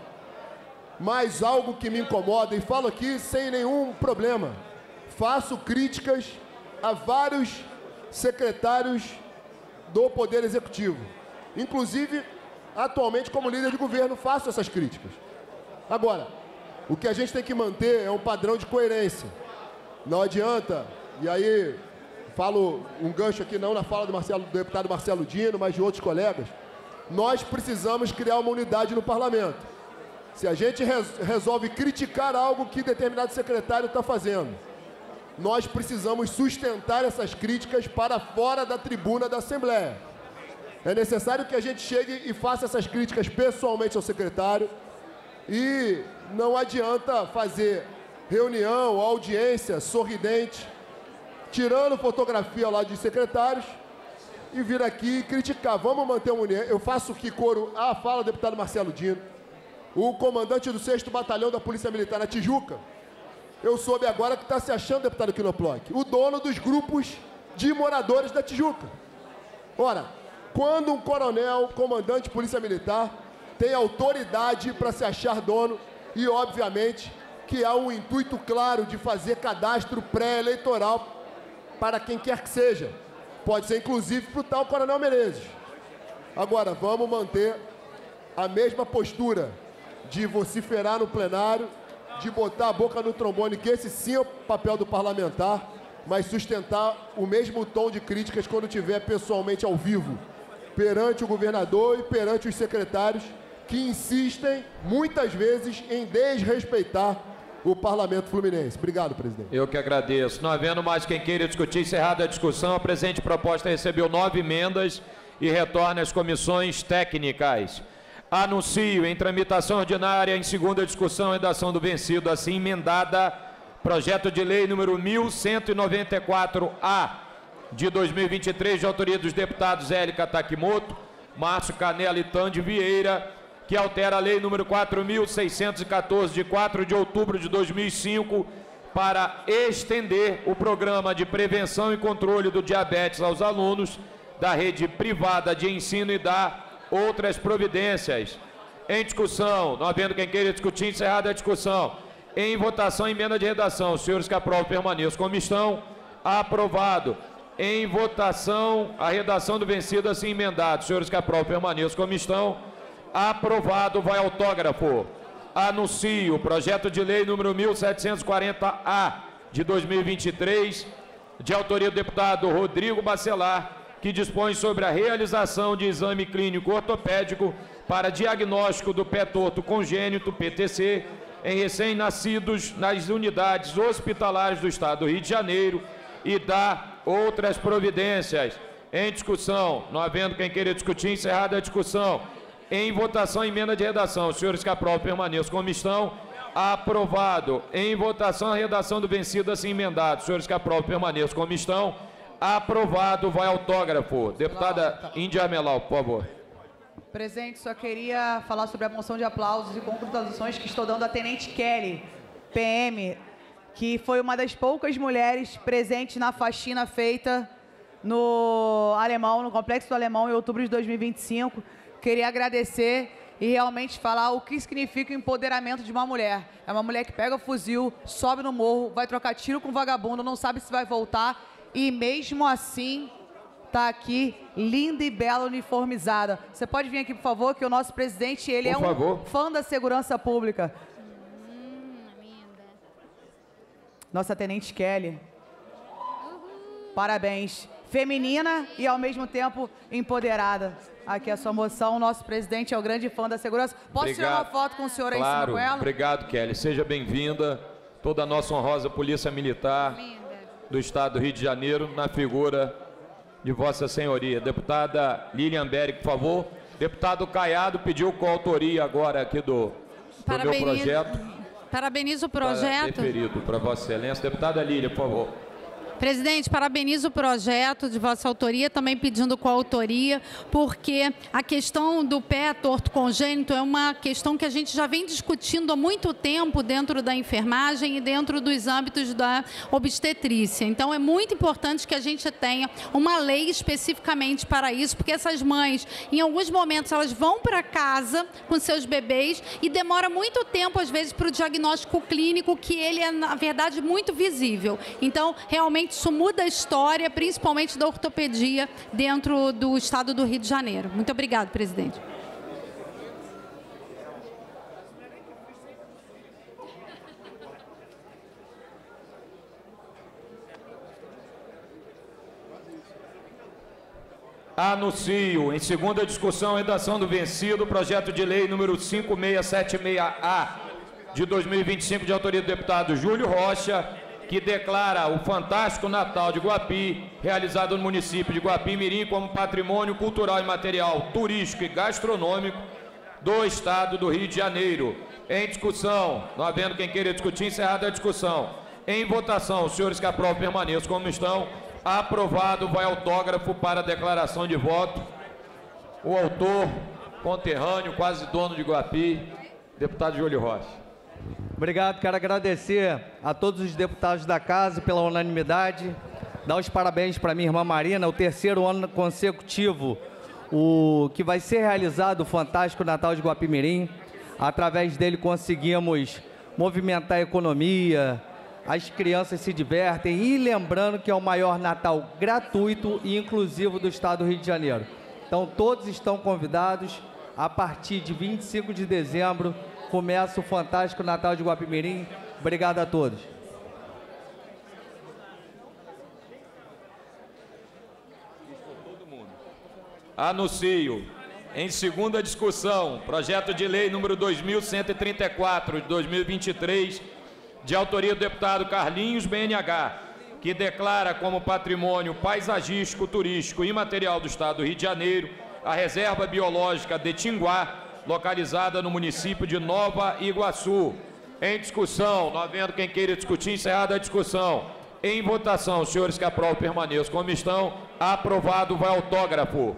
Mas algo que me incomoda, e falo aqui sem nenhum problema, faço críticas a vários secretários do Poder Executivo. Inclusive, atualmente, como líder de governo, faço essas críticas. Agora, o que a gente tem que manter é um padrão de coerência. Não adianta, e aí falo um gancho aqui não na fala do deputado Marcelo Dino, mas de outros colegas, nós precisamos criar uma unidade no parlamento. Se a gente resolve criticar algo que determinado secretário está fazendo, nós precisamos sustentar essas críticas para fora da tribuna da Assembleia. É necessário que a gente chegue e faça essas críticas pessoalmente ao secretário e não adianta fazer reunião, audiência sorridente, tirando fotografia lá de secretários e vir aqui e criticar. Vamos manter uma união. Eu faço aqui coro à fala do deputado Marcelo Dino, o comandante do 6º Batalhão da Polícia Militar na Tijuca. Eu soube agora que está se achando, deputado Quinoploc, o dono dos grupos de moradores da Tijuca. Ora, quando um coronel, comandante de polícia militar, tem autoridade para se achar dono e, obviamente, que há um intuito claro de fazer cadastro pré-eleitoral para quem quer que seja. Pode ser, inclusive, para o tal coronel Menezes. Agora, vamos manter a mesma postura de vociferar no plenário, de botar a boca no trombone, que esse sim é o papel do parlamentar, mas sustentar o mesmo tom de críticas quando tiver pessoalmente ao vivo, perante o governador e perante os secretários, que insistem, muitas vezes, em desrespeitar o parlamento fluminense. Obrigado, presidente. Eu que agradeço. Não havendo mais quem queira discutir, encerrada a discussão, a presente proposta recebeu 9 emendas e retorna às comissões técnicas. Anuncio em tramitação ordinária, em segunda discussão, redação do vencido, assim emendada, projeto de lei número 1194-A, de 2023, de autoria dos deputados Élica Takimoto, Márcio Canela e Tande Vieira, que altera a lei número 4.614, de 4 de outubro de 2005, para estender o programa de prevenção e controle do diabetes aos alunos da rede privada de ensino e dar outras providências. Em discussão, não havendo quem queira discutir, encerrada a discussão. Em votação, emenda de redação. Os senhores que aprovam permaneçam como estão. Aprovado. Em votação, a redação do vencido assim emendado. Os senhores que aprovam permaneçam como estão. Aprovado. Vai autógrafo. Anuncio o projeto de lei número 1740-A de 2023, de autoria do deputado Rodrigo Bacelar, que dispõe sobre a realização de exame clínico ortopédico para diagnóstico do pé torto congênito, PTC, em recém-nascidos nas unidades hospitalares do Estado do Rio de Janeiro e dá outras providências. Em discussão, não havendo quem queira discutir, encerrada a discussão. Em votação, emenda de redação. Os senhores que aprovam permaneçam como estão. Aprovado. Em votação, a redação do vencido assim emendado. Os senhores que aprovam permaneçam como estão. Aprovado. Vai autógrafo. Deputada Índia Armelau, por favor. Presidente, só queria falar sobre a moção de aplausos e congratulações que estou dando à Tenente Kelly, PM, que foi uma das poucas mulheres presentes na faxina feita no Alemão, no Complexo do Alemão, em outubro de 2025. Queria agradecer e realmente falar o que significa o empoderamento de uma mulher. É uma mulher que pega o fuzil, sobe no morro, vai trocar tiro com o vagabundo, não sabe se vai voltar e mesmo assim está aqui, linda e bela, uniformizada. Você pode vir aqui, por favor, que o nosso presidente, ele é um fã da segurança pública. Nossa Tenente Kelly. Parabéns. Feminina e, ao mesmo tempo, empoderada. Aqui a sua moção. O nosso presidente é o grande fã da segurança. Posso tirar uma foto com o senhor aí em cima com ela? Obrigado, Kelly. Seja bem-vinda. Toda a nossa honrosa Polícia Militar do Estado do Rio de Janeiro, na figura de Vossa Senhoria. Deputada Lilian Berg, por favor. Deputado Caiado pediu coautoria agora aqui do meu projeto. Parabenizo o projeto. Referido para Vossa Excelência. Deputada Lília, por favor. Presidente, parabenizo o projeto de vossa autoria, também pedindo coautoria, porque a questão do pé torto congênito é uma questão que a gente já vem discutindo há muito tempo dentro da enfermagem e dentro dos âmbitos da obstetrícia. Então, é muito importante que a gente tenha uma lei especificamente para isso, porque essas mães, em alguns momentos, elas vão para casa com seus bebês e demora muito tempo, às vezes, para o diagnóstico clínico, que ele é, na verdade, muito visível. Então, realmente, isso muda a história, principalmente da ortopedia, dentro do Estado do Rio de Janeiro. Muito obrigado, presidente. Anuncio, em segunda discussão, redação do vencido, projeto de lei número 5676-A de 2025, de autoria do deputado Júlio Rocha, que declara o fantástico Natal de Guapi, realizado no município de Guapi-Mirim, como patrimônio cultural e material turístico e gastronômico do Estado do Rio de Janeiro. Em discussão, não havendo quem queira discutir, encerrada a discussão. Em votação, os senhores que aprovam permaneçam como estão. Aprovado, vai autógrafo para declaração de voto. O autor, conterrâneo, quase dono de Guapi, deputado Júlio Rocha. Obrigado, quero agradecer a todos os deputados da casa pela unanimidade, dar os parabéns para minha irmã Marina, o terceiro ano consecutivo que vai ser realizado o fantástico Natal de Guapi-Mirim. Através dele conseguimos movimentar a economia, as crianças se divertem e lembrando que é o maior Natal gratuito e inclusivo do Estado do Rio de Janeiro. Então todos estão convidados. A partir de 25 de dezembro começa o fantástico Natal de Guapi-Mirim. Obrigado a todos. Anuncio, em segunda discussão, projeto de lei número 2134 de 2023, de autoria do deputado Carlinhos BNH, que declara como patrimônio paisagístico, turístico e imaterial do Estado do Rio de Janeiro a reserva biológica de Tinguá, localizada no município de Nova Iguaçu. Em discussão, não havendo quem queira discutir, encerrada a discussão. Em votação, os senhores que aprovam permaneçam como estão. Aprovado, vai autógrafo.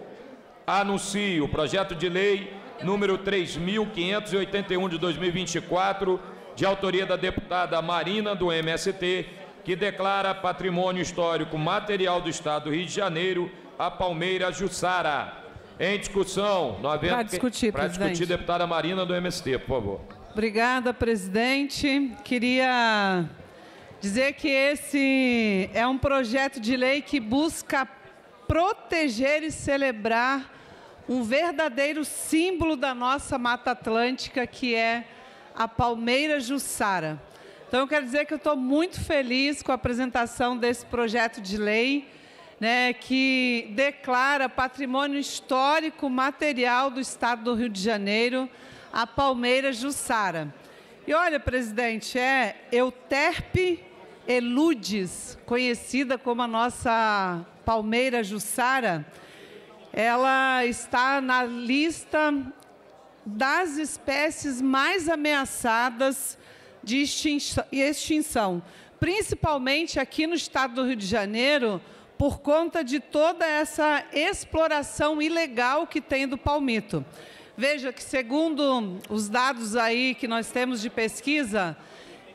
Anuncio o projeto de lei número 3.581 de 2024, de autoria da deputada Marina, do MST, que declara patrimônio histórico material do Estado do Rio de Janeiro a Palmeira Jussara. Em discussão, não havendo para discutir, deputada Marina, do MST, por favor. Obrigada, presidente. Queria dizer que esse é um projeto de lei que busca proteger e celebrar um verdadeiro símbolo da nossa Mata Atlântica, que é a Palmeira Jussara. Então, eu quero dizer que eu estou muito feliz com a apresentação desse projeto de lei, né, que declara patrimônio histórico material do Estado do Rio de Janeiro, a Palmeira Jussara. E olha, presidente, é Euterpe eludes, conhecida como a nossa Palmeira Jussara, ela está na lista das espécies mais ameaçadas de extinção, principalmente aqui no Estado do Rio de Janeiro, por conta de toda essa exploração ilegal que tem do palmito. Veja que, segundo os dados aí que nós temos de pesquisa,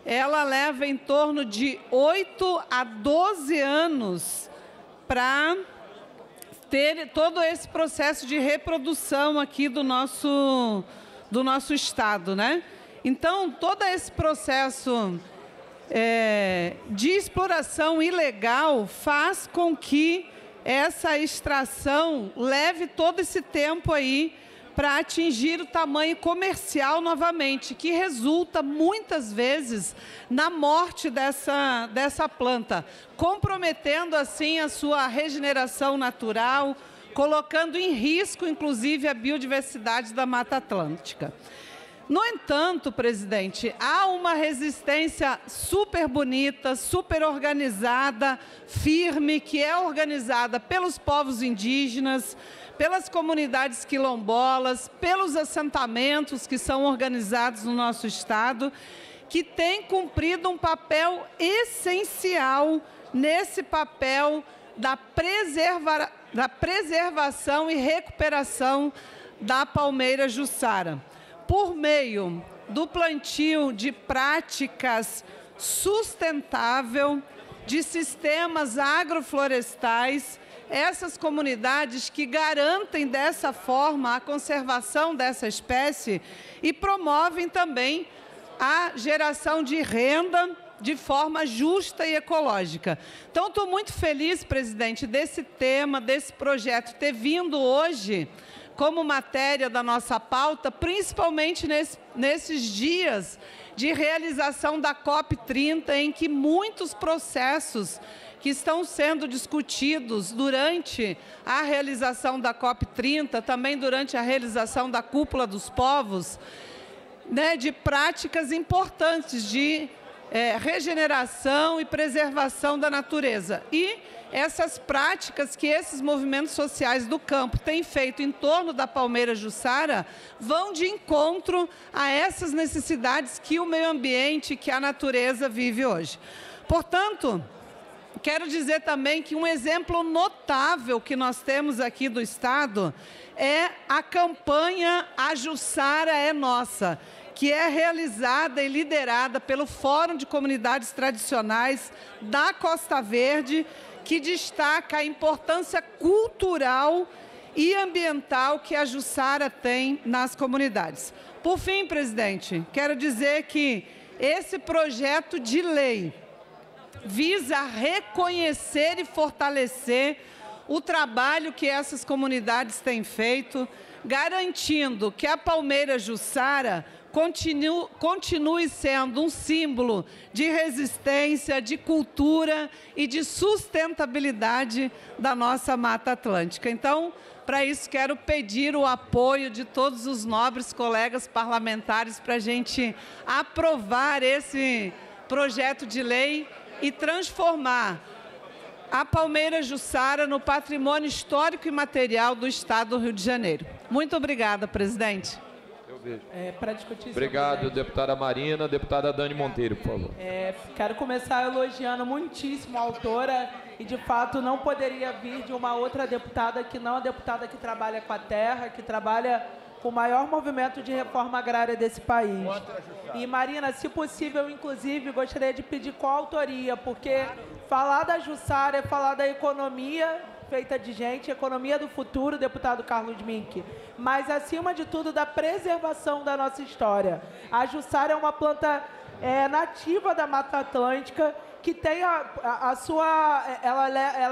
ela leva em torno de 8 a 12 anos para ter todo esse processo de reprodução aqui do nosso estado, né? Então, todo esse processo de exploração ilegal faz com que essa extração leve todo esse tempo aí para atingir o tamanho comercial novamente, que resulta muitas vezes na morte dessa planta, comprometendo assim a sua regeneração natural, colocando em risco, inclusive, a biodiversidade da Mata Atlântica. No entanto, presidente, há uma resistência super bonita, super organizada, firme, que é organizada pelos povos indígenas, pelas comunidades quilombolas, pelos assentamentos que são organizados no nosso estado, que tem cumprido um papel essencial nesse papel da preservação e recuperação da palmeira jussara, por meio do plantio de práticas sustentáveis, de sistemas agroflorestais, essas comunidades que garantem dessa forma a conservação dessa espécie e promovem também a geração de renda de forma justa e ecológica. Então, estou muito feliz, presidente, desse tema, desse projeto ter vindo hoje como matéria da nossa pauta, principalmente nesses dias de realização da COP30, em que muitos processos que estão sendo discutidos durante a realização da COP30, também durante a realização da Cúpula dos Povos, né, de práticas importantes de regeneração e preservação da natureza. E essas práticas que esses movimentos sociais do campo têm feito em torno da palmeira jussara vão de encontro a essas necessidades que o meio ambiente, que a natureza vive hoje. Portanto, quero dizer também que um exemplo notável que nós temos aqui do estado é a campanha A Jussara é Nossa, que é realizada e liderada pelo Fórum de Comunidades Tradicionais da Costa Verde, que destaca a importância cultural e ambiental que a jussara tem nas comunidades. Por fim, presidente, quero dizer que esse projeto de lei visa reconhecer e fortalecer o trabalho que essas comunidades têm feito, garantindo que a palmeira jussara continue sendo um símbolo de resistência, de cultura e de sustentabilidade da nossa Mata Atlântica. Então, para isso, quero pedir o apoio de todos os nobres colegas parlamentares para a gente aprovar esse projeto de lei e transformar a palmeira jussara no patrimônio histórico e material do Estado do Rio de Janeiro. Muito obrigada, presidente. Para discutir. Obrigado, deputada Marina. Deputada Dani Monteiro, por favor. Quero começar elogiando muitíssimo a autora e, de fato, não poderia vir de uma outra deputada que não a deputada que trabalha com a terra, que trabalha com o maior movimento de reforma agrária desse país. E, Marina, se possível, inclusive, gostaria de pedir coautoria, porque falar da jussara é falar da economia feita de gente, economia do futuro, deputado Carlos Mink, mas, acima de tudo, da preservação da nossa história. A jussara é uma planta nativa da Mata Atlântica, que tem ela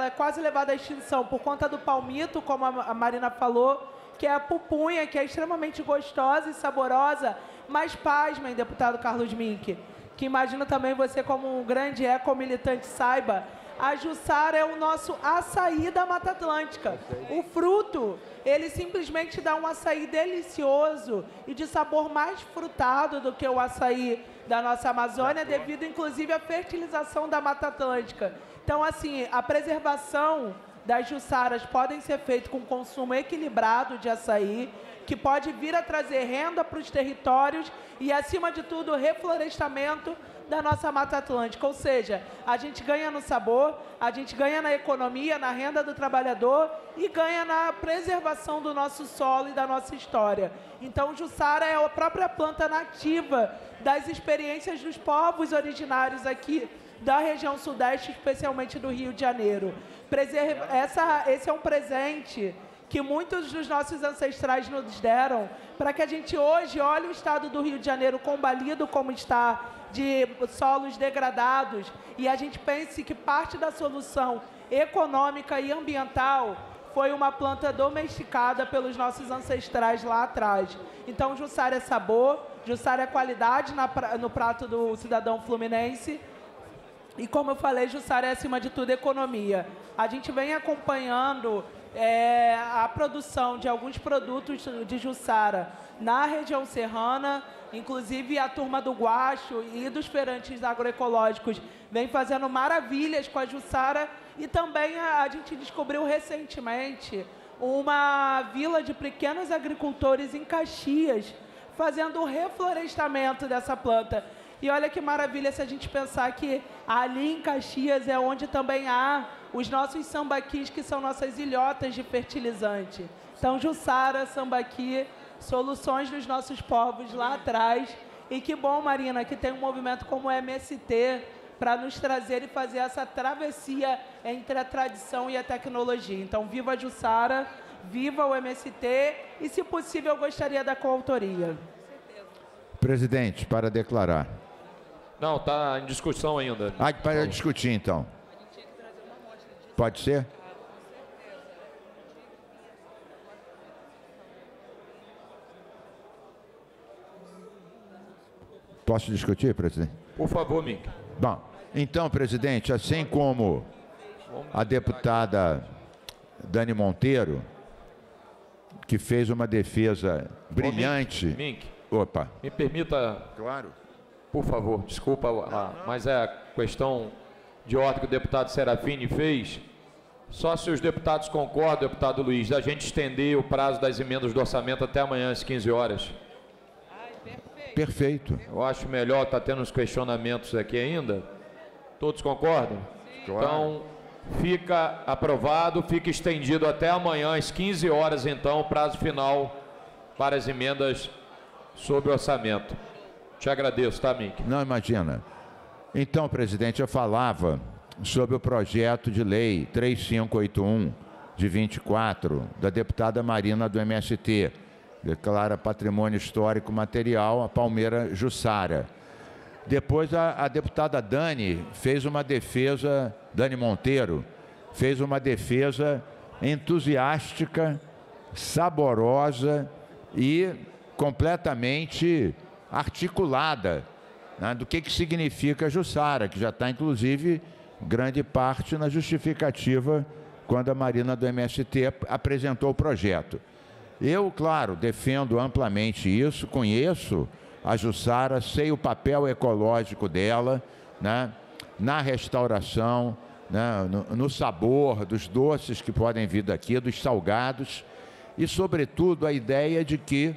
é quase levada à extinção por conta do palmito, como a Marina falou, que é a pupunha, que é extremamente gostosa e saborosa, mas pasmem, deputado Carlos Mink, que imagino também você, como um grande eco-militante, saiba, a jussara é o nosso açaí da Mata Atlântica. O fruto, ele simplesmente dá um açaí delicioso e de sabor mais frutado do que o açaí da nossa Amazônia, devido, inclusive, à fertilização da Mata Atlântica. Então, assim, a preservação das jussaras podem ser feita com consumo equilibrado de açaí, que pode vir a trazer renda para os territórios e, acima de tudo, o reflorestamento da nossa Mata Atlântica. Ou seja, a gente ganha no sabor, a gente ganha na economia, na renda do trabalhador e ganha na preservação do nosso solo e da nossa história. Então, jussara é a própria planta nativa das experiências dos povos originários aqui da região sudeste, especialmente do Rio de Janeiro. Esse é um presente que muitos dos nossos ancestrais nos deram, para que a gente hoje olhe o estado do Rio de Janeiro combalido como está, de solos degradados, e a gente pense que parte da solução econômica e ambiental foi uma planta domesticada pelos nossos ancestrais lá atrás. Então, Jussara é sabor, Jussara é qualidade no prato do cidadão fluminense, e como eu falei, Jussara é, acima de tudo, economia. A gente vem acompanhando a produção de alguns produtos de Jussara na região serrana, inclusive a turma do Guacho e dos feirantes agroecológicos vem fazendo maravilhas com a Jussara, e também a gente descobriu recentemente uma vila de pequenos agricultores em Caxias fazendo o reflorestamento dessa planta. E olha que maravilha se a gente pensar que ali em Caxias é onde também há os nossos sambaquis, que são nossas ilhotas de fertilizante. Então, Jussara, Sambaqui, soluções dos nossos povos lá atrás. E que bom, Marina, que tem um movimento como o MST para nos trazer e fazer essa travessia entre a tradição e a tecnologia. Então, viva a Jussara, viva o MST e, se possível, eu gostaria da coautoria. Presidente, para declarar. Não, está em discussão ainda. Ah, para discutir, então. Pode ser? Posso discutir, presidente? Por favor, Mink. Bom, então, presidente, assim como a deputada Dani Monteiro, que fez uma defesa brilhante... Mink, opa. Me permita... Claro. Por favor, desculpa, mas é a questão de ordem que o deputado Serafini fez. Só se os deputados concordam, deputado Luiz, da gente estender o prazo das emendas do orçamento até amanhã às 15 horas. Perfeito. Eu acho melhor, está tendo uns questionamentos aqui ainda. Todos concordam? Claro. Então, fica aprovado, fica estendido até amanhã às 15 horas, então, o prazo final para as emendas sobre o orçamento. Te agradeço, tá, Mink? Não, imagina. Então, presidente, eu falava sobre o projeto de lei 3581, de 24, da deputada Marina do MST, declara patrimônio histórico material a palmeira Jussara. Depois a deputada Dani fez uma defesa, Dani Monteiro, fez uma defesa entusiástica, saborosa e completamente articulada, né, do que significa Jussara, que já está, inclusive, grande parte na justificativa quando a Marina do MST apresentou o projeto. Eu, claro, defendo amplamente isso, conheço a Jussara, sei o papel ecológico dela, né, na restauração, né, no sabor dos doces que podem vir daqui, dos salgados, e, sobretudo, a ideia de que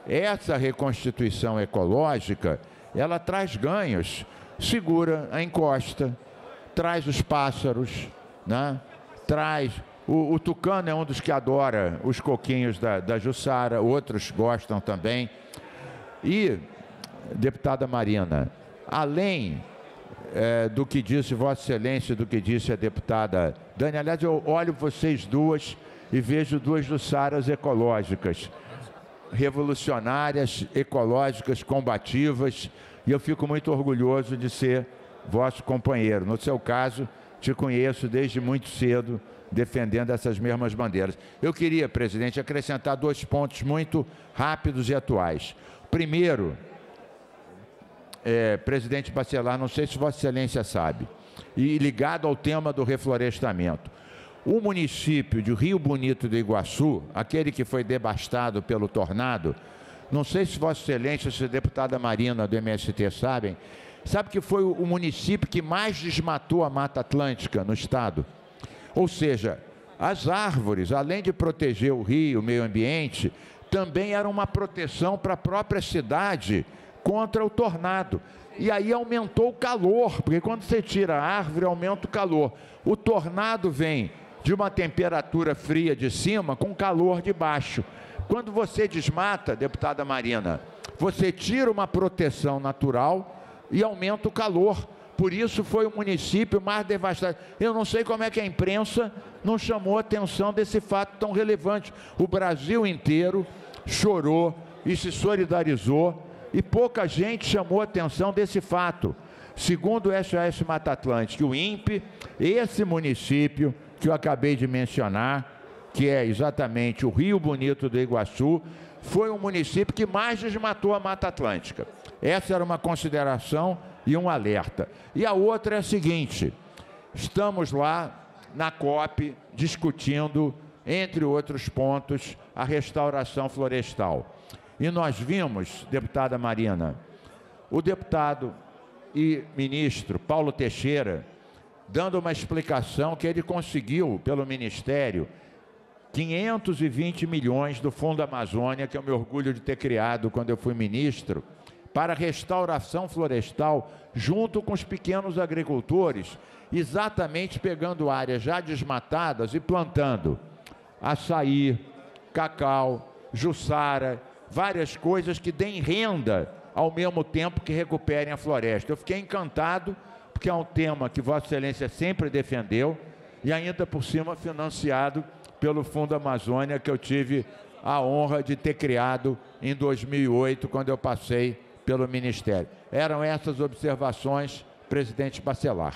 essa reconstituição ecológica, ela traz ganhos, segura a encosta, traz os pássaros, né? Traz... O tucano é um dos que adora os coquinhos da Jussara, outros gostam também. E, deputada Marina, além do que disse Vossa Excelência, do que disse a deputada Dani, aliás, eu olho vocês duas e vejo duas Jussaras ecológicas, revolucionárias, ecológicas, combativas, e eu fico muito orgulhoso de ser vosso companheiro. No seu caso, te conheço desde muito cedo, defendendo essas mesmas bandeiras. Eu queria, presidente, acrescentar 2 pontos muito rápidos e atuais. Primeiro, presidente Bacelar, não sei se Vossa Excelência sabe, e ligado ao tema do reflorestamento, o município de Rio Bonito do Iguaçu, aquele que foi devastado pelo tornado, não sei se Vossa Excelência, se a deputada Marina do MST sabe que foi o município que mais desmatou a Mata Atlântica no estado. Ou seja, as árvores, além de proteger o rio, o meio ambiente, também eram uma proteção para a própria cidade contra o tornado. E aí aumentou o calor, porque quando você tira a árvore, aumenta o calor. O tornado vem de uma temperatura fria de cima com calor de baixo. Quando você desmata, deputada Marina, você tira uma proteção natural e aumenta o calor, Por isso foi o município mais devastado. Eu não sei como é que a imprensa não chamou a atenção desse fato tão relevante. O Brasil inteiro chorou e se solidarizou e pouca gente chamou a atenção desse fato. Segundo o SOS Mata Atlântica, o INPE, esse município que eu acabei de mencionar, que é exatamente o Rio Bonito do Iguaçu, foi o município que mais desmatou a Mata Atlântica. Essa era uma consideração e um alerta. E a outra é a seguinte: estamos lá na COP discutindo, entre outros pontos, a restauração florestal. E nós vimos, deputada Marina, o deputado e ministro Paulo Teixeira dando uma explicação que ele conseguiu, pelo Ministério, 520 milhões do Fundo Amazônia, que eu me orgulho de ter criado quando eu fui ministro, para restauração florestal, junto com os pequenos agricultores, exatamente pegando áreas já desmatadas e plantando açaí, cacau, jussara, várias coisas que deem renda ao mesmo tempo que recuperem a floresta. Eu fiquei encantado, porque é um tema que Vossa Excelência sempre defendeu e ainda por cima financiado pelo Fundo Amazônia, que eu tive a honra de ter criado em 2008, quando eu passei pelo Ministério. Eram essas observações, presidente Bacelar.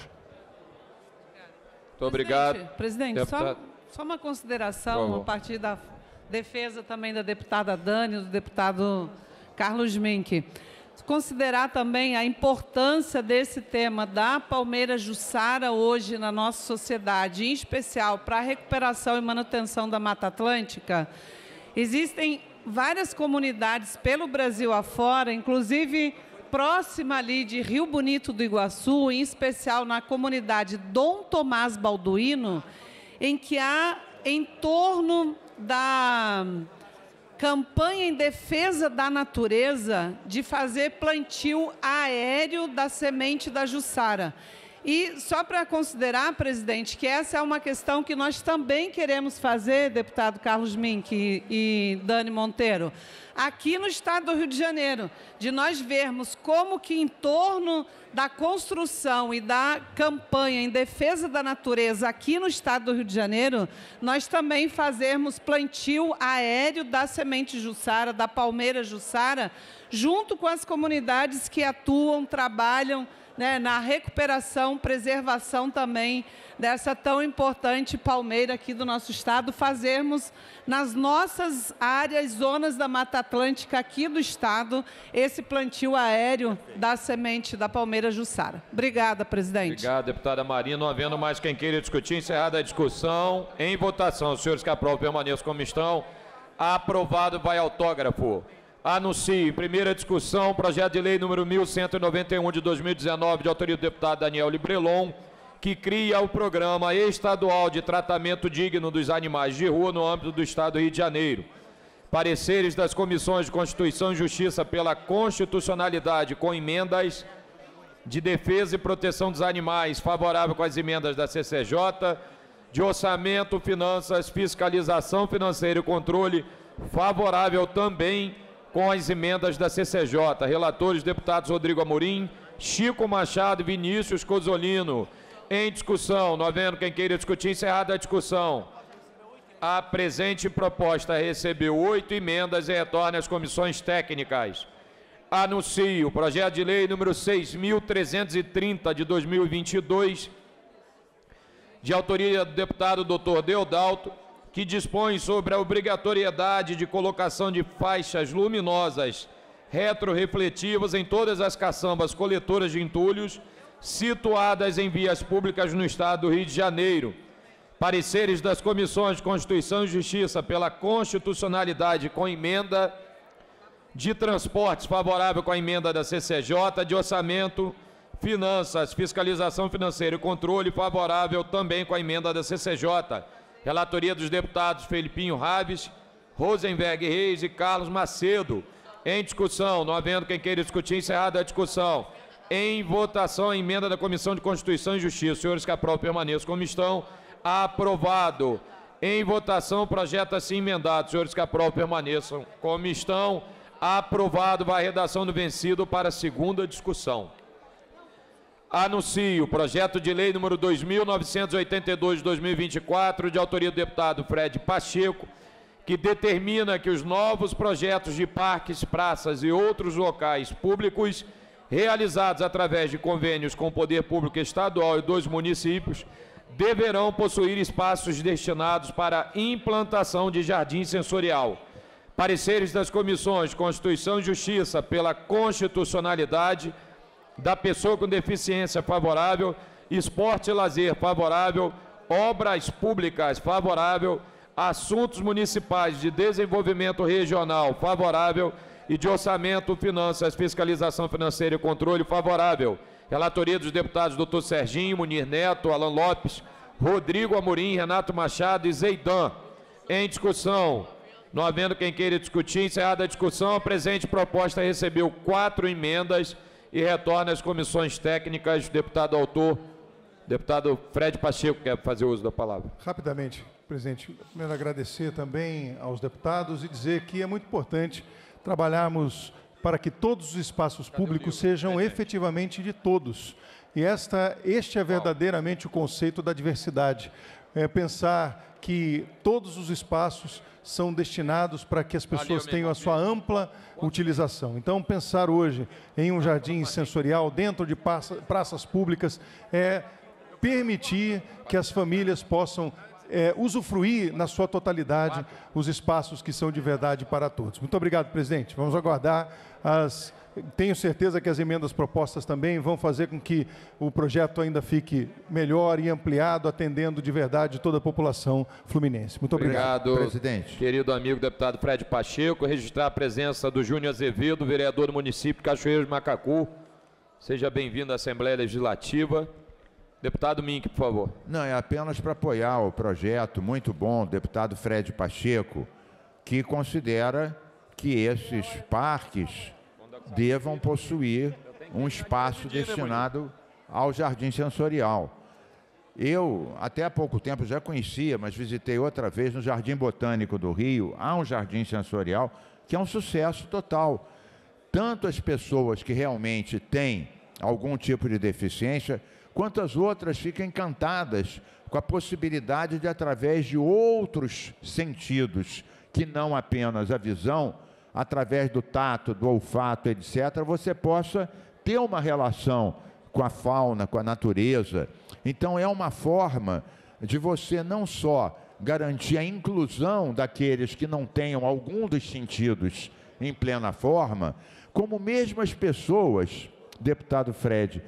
Muito obrigado. Presidente, só uma consideração a partir da defesa também da deputada Dani, do deputado Carlos Mink. Considerar também a importância desse tema da palmeira jussara hoje na nossa sociedade, em especial para a recuperação e manutenção da Mata Atlântica. Existem várias comunidades pelo Brasil afora, inclusive próxima ali de Rio Bonito do Iguaçu, em especial na comunidade Dom Tomás Balduino, em que há em torno da campanha em defesa da natureza de fazer plantio aéreo da semente da jussara. E só para considerar, presidente, que essa é uma questão que nós também queremos fazer, deputado Carlos Mink e Dani Monteiro, aqui no estado do Rio de Janeiro, de nós vermos como que em torno da construção e da campanha em defesa da natureza aqui no estado do Rio de Janeiro, nós também fazermos plantio aéreo da semente jussara, da palmeira jussara, junto com as comunidades que atuam, trabalham, né, na recuperação, preservação também dessa tão importante palmeira aqui do nosso estado, fazermos nas nossas áreas, zonas da Mata Atlântica aqui do estado, esse plantio aéreo da semente da palmeira jussara. Obrigada, presidente. Obrigado, deputada Marina. Não havendo mais quem queira discutir, encerrada a discussão. Em votação, os senhores que aprovam permaneçam como estão. Aprovado, vai autógrafo. Anuncio, em primeira discussão, projeto de lei número 1191 de 2019, de autoria do deputado Daniel Librelon, que cria o Programa Estadual de Tratamento Digno dos Animais de Rua no âmbito do Estado do Rio de Janeiro. Pareceres das Comissões de Constituição e Justiça pela Constitucionalidade com emendas de Defesa e Proteção dos Animais, favorável com as emendas da CCJ, de Orçamento, Finanças, Fiscalização Financeira e Controle, favorável também com as emendas da CCJ. Relatores, deputados Rodrigo Amorim, Chico Machado e Vinícius Cozzolino. Em discussão, não havendo quem queira discutir, encerrada a discussão. A presente proposta recebeu 8 emendas e retorna às comissões técnicas. Anuncio o projeto de lei número 6.330 de 2022, de autoria do deputado Dr. Deodalto, que dispõe sobre a obrigatoriedade de colocação de faixas luminosas retrorefletivas em todas as caçambas coletoras de entulhos situadas em vias públicas no estado do Rio de Janeiro. Pareceres das Comissões de Constituição e Justiça pela Constitucionalidade com emenda, de Transportes, favorável com a emenda da CCJ, de Orçamento, Finanças, Fiscalização Financeira e Controle, favorável também com a emenda da CCJ. Relatoria dos deputados Felipinho Raves, Rosenberg Reis e Carlos Macedo. Em discussão, não havendo quem queira discutir, encerrada a discussão. Em votação, a emenda da Comissão de Constituição e Justiça. Senhores que aprovam, permaneçam como estão. Aprovado. Em votação, projeto assim emendado. Senhores que aprovam, permaneçam como estão. Aprovado. Vai a redação do vencido para a segunda discussão. Anuncio o projeto de lei número 2.982 de 2024, de autoria do deputado Fred Pacheco, que determina que os novos projetos de parques, praças e outros locais públicos realizados através de convênios com o Poder Público Estadual e dos municípios deverão possuir espaços destinados para implantação de jardim sensorial. Pareceres das comissões Constituição e Justiça pela constitucionalidade da pessoa com deficiência favorável, esporte e lazer favorável, obras públicas favorável, assuntos municipais de desenvolvimento regional favorável e de orçamento, finanças, fiscalização financeira e controle favorável. Relatoria dos deputados Dr. Serginho, Munir Neto, Alan Lopes, Rodrigo Amorim, Renato Machado e Zeidan. Em discussão, não havendo quem queira discutir, encerrada a discussão, a presente proposta recebeu 4 emendas e retorna às comissões técnicas. Deputado autor, deputado Fred Pacheco, quer fazer uso da palavra. Rapidamente, presidente. Primeiro, agradecer também aos deputados e dizer que é muito importante trabalharmos para que todos os espaços públicos sejam efetivamente de todos. E este é verdadeiramente o conceito da diversidade. É pensar que todos os espaços são destinados para que as pessoas tenham a sua ampla utilização. Então, pensar hoje em um jardim sensorial dentro de praças públicas é permitir que as famílias possam usufruir na sua totalidade os espaços que são de verdade para todos. Muito obrigado, presidente. Vamos aguardar Tenho certeza que as emendas propostas também vão fazer com que o projeto ainda fique melhor e ampliado, atendendo de verdade toda a população fluminense. Muito obrigado, presidente. Querido amigo deputado Fred Pacheco, registrar a presença do Júnior Azevedo, vereador do município de Cachoeiro de Macacu. Seja bem-vindo à Assembleia Legislativa. Deputado Mink, por favor. Não, é apenas para apoiar o projeto muito bom, deputado Fred Pacheco, que considera que esses parques devam possuir um espaço destinado ao jardim sensorial. Eu, até há pouco tempo, já conhecia, mas visitei outra vez no Jardim Botânico do Rio. Há um jardim sensorial que é um sucesso total. Tanto as pessoas que realmente têm algum tipo de deficiência, quanto as outras ficam encantadas com a possibilidade de, através de outros sentidos, que não apenas a visão, através do tato, do olfato, etc., você possa ter uma relação com a fauna, com a natureza. Então, é uma forma de você não só garantir a inclusão daqueles que não tenham algum dos sentidos em plena forma, como mesmo as pessoas, deputado Fred,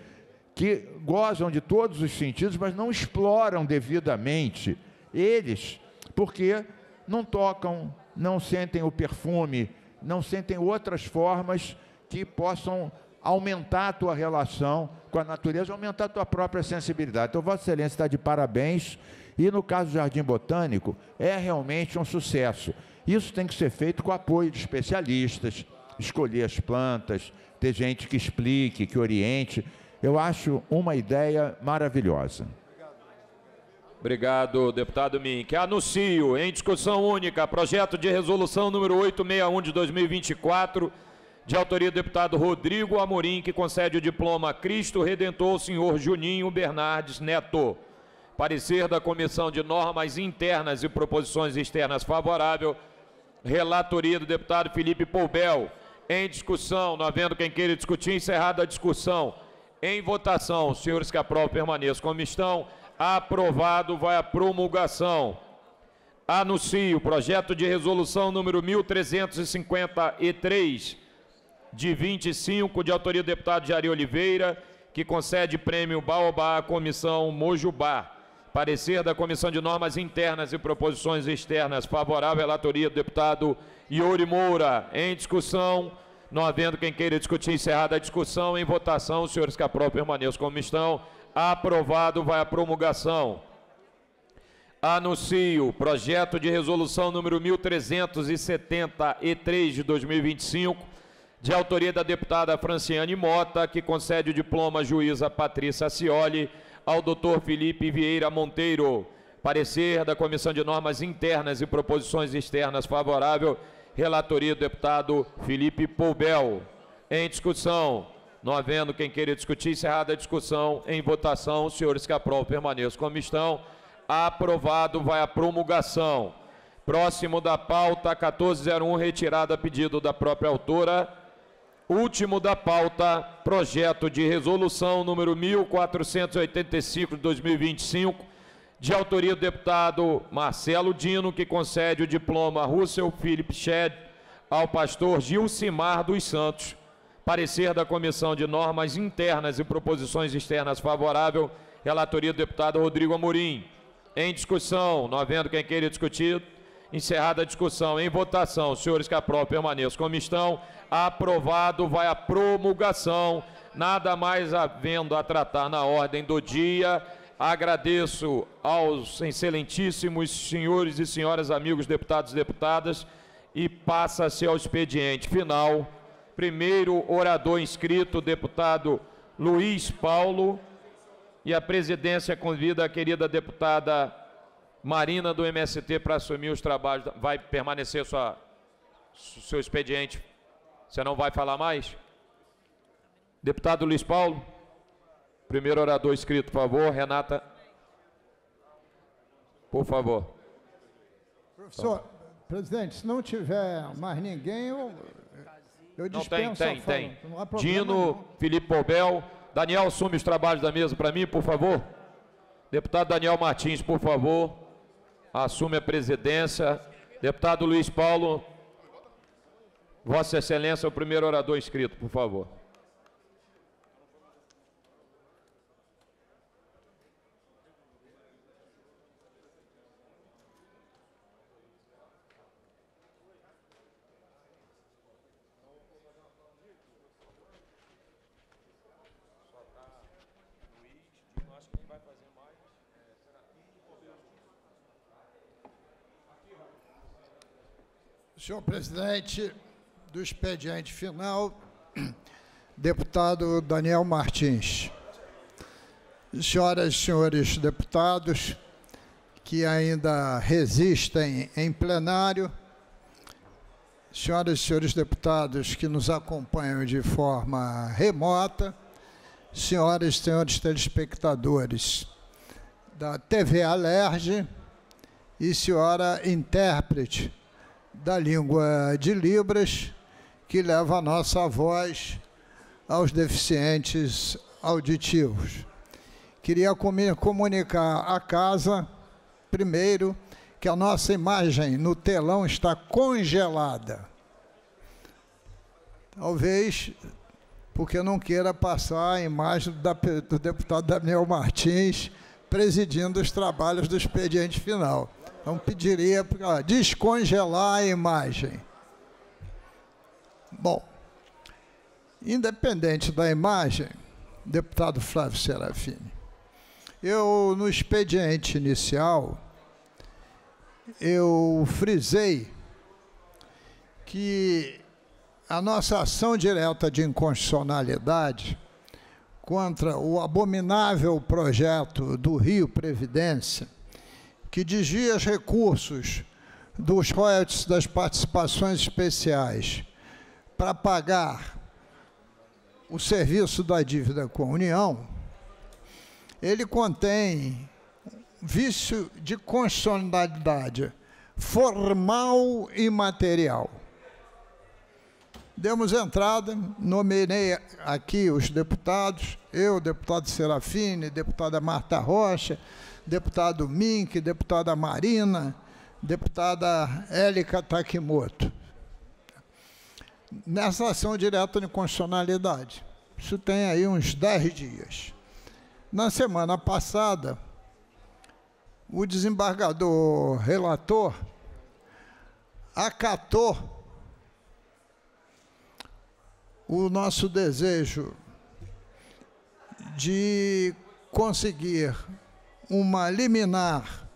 que gozam de todos os sentidos, mas não exploram devidamente eles, porque não tocam, não sentem o perfume, não sentem outras formas que possam aumentar a tua relação com a natureza, aumentar a tua própria sensibilidade. Então, Vossa Excelência está de parabéns, e no caso do Jardim Botânico, é realmente um sucesso. Isso tem que ser feito com o apoio de especialistas, escolher as plantas, ter gente que explique, que oriente. Eu acho uma ideia maravilhosa. Obrigado, deputado Mink. Anuncio em discussão única projeto de resolução número 861 de 2024, de autoria do deputado Rodrigo Amorim, que concede o diploma Cristo Redentor ao senhor Juninho Bernardes Neto. Parecer da Comissão de Normas Internas e Proposições Externas favorável. Relatoria do deputado Felipe Poubel. Em discussão, não havendo quem queira discutir, encerrada a discussão. Em votação, os senhores que aprovam permaneçam como estão. Aprovado, vai à promulgação. Anuncio o projeto de resolução número 1353, de 25, de autoria do deputado Jari Oliveira, que concede prêmio Baobá à Comissão Mojubá. Parecer da Comissão de Normas Internas e Proposições Externas favorável, relatoria do deputado Iori Moura. Em discussão, não havendo quem queira discutir, encerrada a discussão. Em votação, os senhores que aprovam permaneçam como estão. Aprovado, vai à promulgação. Anuncio projeto de resolução número 1373 de 2025, de autoria da deputada Franciane Mota, que concede o diploma juíza Patrícia Cioli ao doutor Felipe Vieira Monteiro. Parecer da Comissão de Normas Internas e Proposições Externas favorável, relatoria do deputado Felipe Poubel. Em discussão, Não havendo quem queira discutir, encerrada a discussão, em votação, os senhores que aprovam permaneçam como estão. Aprovado, vai à promulgação. Próximo da pauta, 1401, retirada a pedido da própria autora. Último da pauta, projeto de resolução número 1485 de 2025, de autoria do deputado Marcelo Dino, que concede o diploma Russell Philip Shedd ao pastor Gilcimar dos Santos. Parecer da Comissão de Normas Internas e Proposições Externas favorável, relatoria do deputado Rodrigo Amorim. Em discussão, não havendo quem queira discutir, encerrada a discussão, em votação, os senhores que aprovam permaneçam como estão. Aprovado, vai à promulgação. Nada mais havendo a tratar na ordem do dia. Agradeço aos excelentíssimos senhores e senhoras, amigos deputados e deputadas, e passa-se ao expediente final. Primeiro orador inscrito, deputado Luiz Paulo, e a presidência convida a querida deputada Marina, do MST, para assumir os trabalhos. Vai permanecer seu expediente? Você não vai falar mais? Deputado Luiz Paulo, primeiro orador inscrito, por favor. Renata, por favor. Professor, presidente, se não tiver mais ninguém, eu dispenso a fala. Tem. Não há problema Dino, nenhum. Felipe Poubel. Daniel, assume os trabalhos da mesa para mim, por favor. Deputado Daniel Martins, por favor, assume a presidência. Deputado Luiz Paulo, Vossa Excelência, o primeiro orador inscrito, por favor. Senhor presidente do expediente final, deputado Daniel Martins. Senhoras e senhores deputados que ainda resistem em plenário, senhoras e senhores deputados que nos acompanham de forma remota, senhoras e senhores telespectadores da TV Alerj e senhora intérprete da língua de Libras, que leva a nossa voz aos deficientes auditivos. Queria comunicar à casa, primeiro, que a nossa imagem no telão está congelada. Talvez porque não queira passar a imagem do deputado Daniel Martins presidindo os trabalhos do expediente final. Então, pediria para descongelar a imagem. Bom, independente da imagem, deputado Flávio Serafini, no expediente inicial, eu frisei que a nossa ação direta de inconstitucionalidade contra o abominável projeto do Rio Previdência, que desvia os recursos dos royalties das participações especiais para pagar o serviço da dívida com a União, ele contém vício de constitucionalidade formal e material. Demos entrada, nomeei aqui os deputados, eu, deputado Serafini, deputada Marta Rocha, deputado Mink, deputada Marina, deputada Élica Takimoto. Nessa ação direta de constitucionalidade. Isso tem aí uns 10 dias. Na semana passada, o desembargador relator acatou o nosso desejo de conseguir uma liminar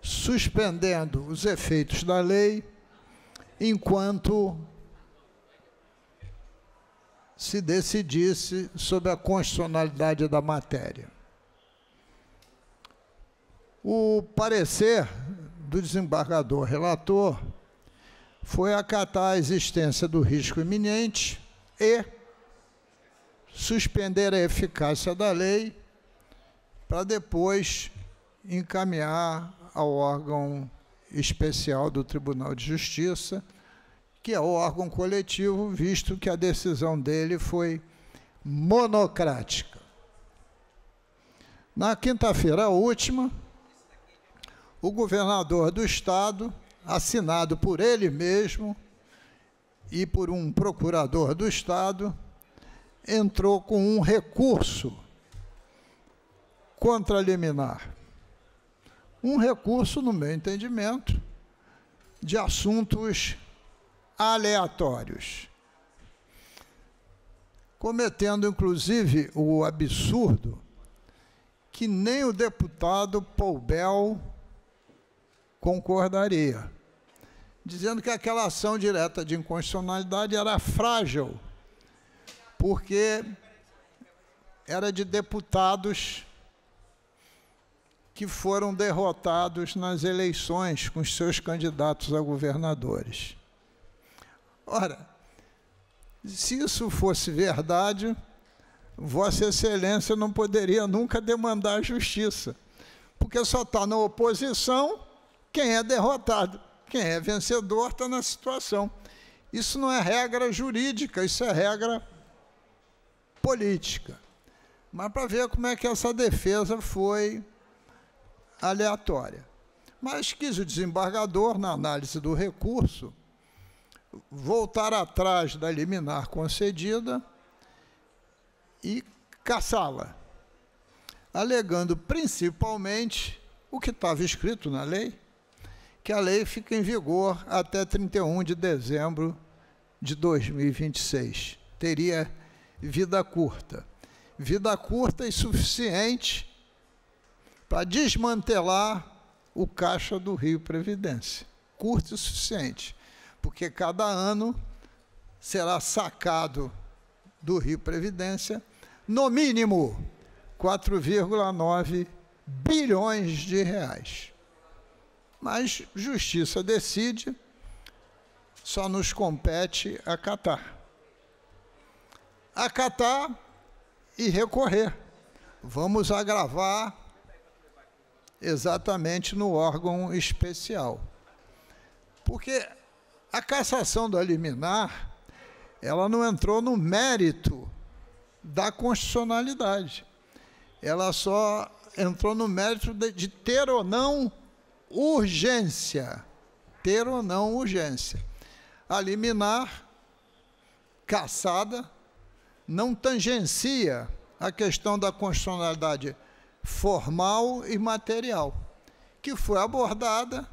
suspendendo os efeitos da lei enquanto se decidisse sobre a constitucionalidade da matéria. O parecer do desembargador relator foi acatar a existência do risco iminente e suspender a eficácia da lei para depois encaminhar ao órgão especial do Tribunal de Justiça, que é o órgão coletivo, visto que a decisão dele foi monocrática. Na quinta-feira última, o governador do Estado, assinado por ele mesmo e por um procurador do Estado, entrou com um recurso contra a liminar. Um recurso, no meu entendimento, de assuntos aleatórios, cometendo, inclusive, o absurdo que nem o deputado Poubel concordaria, dizendo que aquela ação direta de inconstitucionalidade era frágil, porque era de deputados que foram derrotados nas eleições com os seus candidatos a governadores. Ora, se isso fosse verdade, Vossa Excelência não poderia nunca demandar justiça, porque só está na oposição quem é derrotado. Quem é vencedor está na situação. Isso não é regra jurídica, isso é regra política. Mas para ver como é que essa defesa foi aleatória. Mas quis o desembargador, na análise do recurso, voltar atrás da liminar concedida e cassá-la, alegando principalmente o que estava escrito na lei, que a lei fica em vigor até 31 de dezembro de 2026. Teria vida curta. Vida curta e suficiente para desmantelar o caixa do Rio Previdência. Curto e suficiente, porque cada ano será sacado do Rio Previdência, no mínimo, 4,9 bilhões de reais. Mas justiça decide, só nos compete acatar. Acatar e recorrer. Vamos agravar exatamente no órgão especial. Porque a cassação da liminar, ela não entrou no mérito da constitucionalidade. Ela só entrou no mérito de ter ou não urgência. Ter ou não urgência. A liminar, cassada, não tangencia a questão da constitucionalidade formal e material, que foi abordada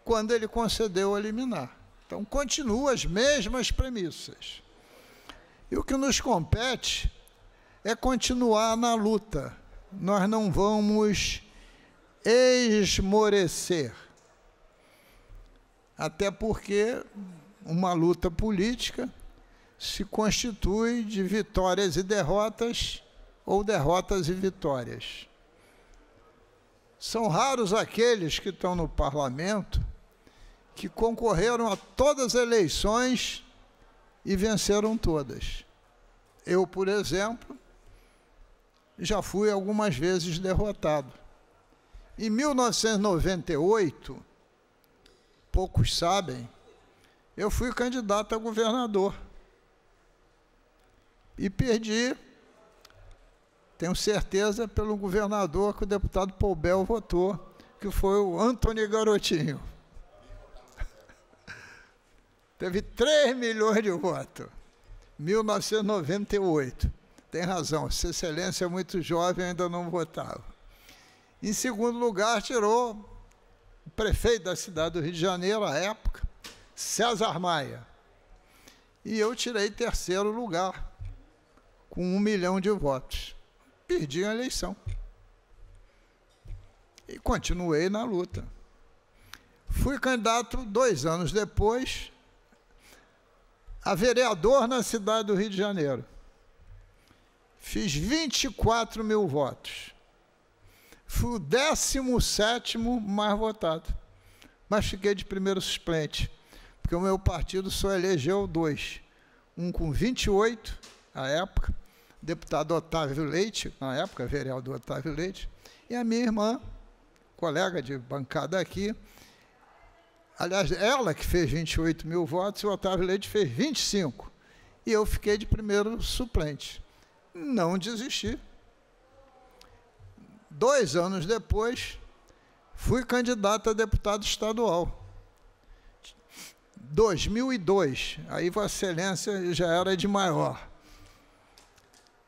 quando ele concedeu a liminar. Então, continua as mesmas premissas. E o que nos compete é continuar na luta. Nós não vamos esmorecer. Até porque uma luta política se constitui de vitórias e derrotas, ou derrotas e vitórias. São raros aqueles que estão no parlamento que concorreram a todas as eleições e venceram todas. Eu, por exemplo, já fui algumas vezes derrotado. Em 1998, poucos sabem, eu fui candidato a governador. E perdi, tenho certeza, pelo governador que o deputado Poubel votou, que foi o Antony Garotinho. Teve 3 milhões de votos, 1998. Tem razão, Vossa Excelência é muito jovem, ainda não votava. Em segundo lugar, tirou o prefeito da cidade do Rio de Janeiro, à época, César Maia. E eu tirei terceiro lugar, com 1 milhão de votos. Perdi a eleição. E continuei na luta. Fui candidato 2 anos depois a vereador na cidade do Rio de Janeiro. Fiz 24 mil votos. Fui o 17º mais votado. Mas fiquei de primeiro suplente, porque o meu partido só elegeu 2. Um com 28, à época, deputado Otávio Leite, na época, vereador Otávio Leite, e a minha irmã, colega de bancada aqui, aliás, ela que fez 28 mil votos, e o Otávio Leite fez 25. E eu fiquei de primeiro suplente. Não desisti. 2 anos depois, fui candidato a deputado estadual. 2002, aí Vossa Excelência já era de maior.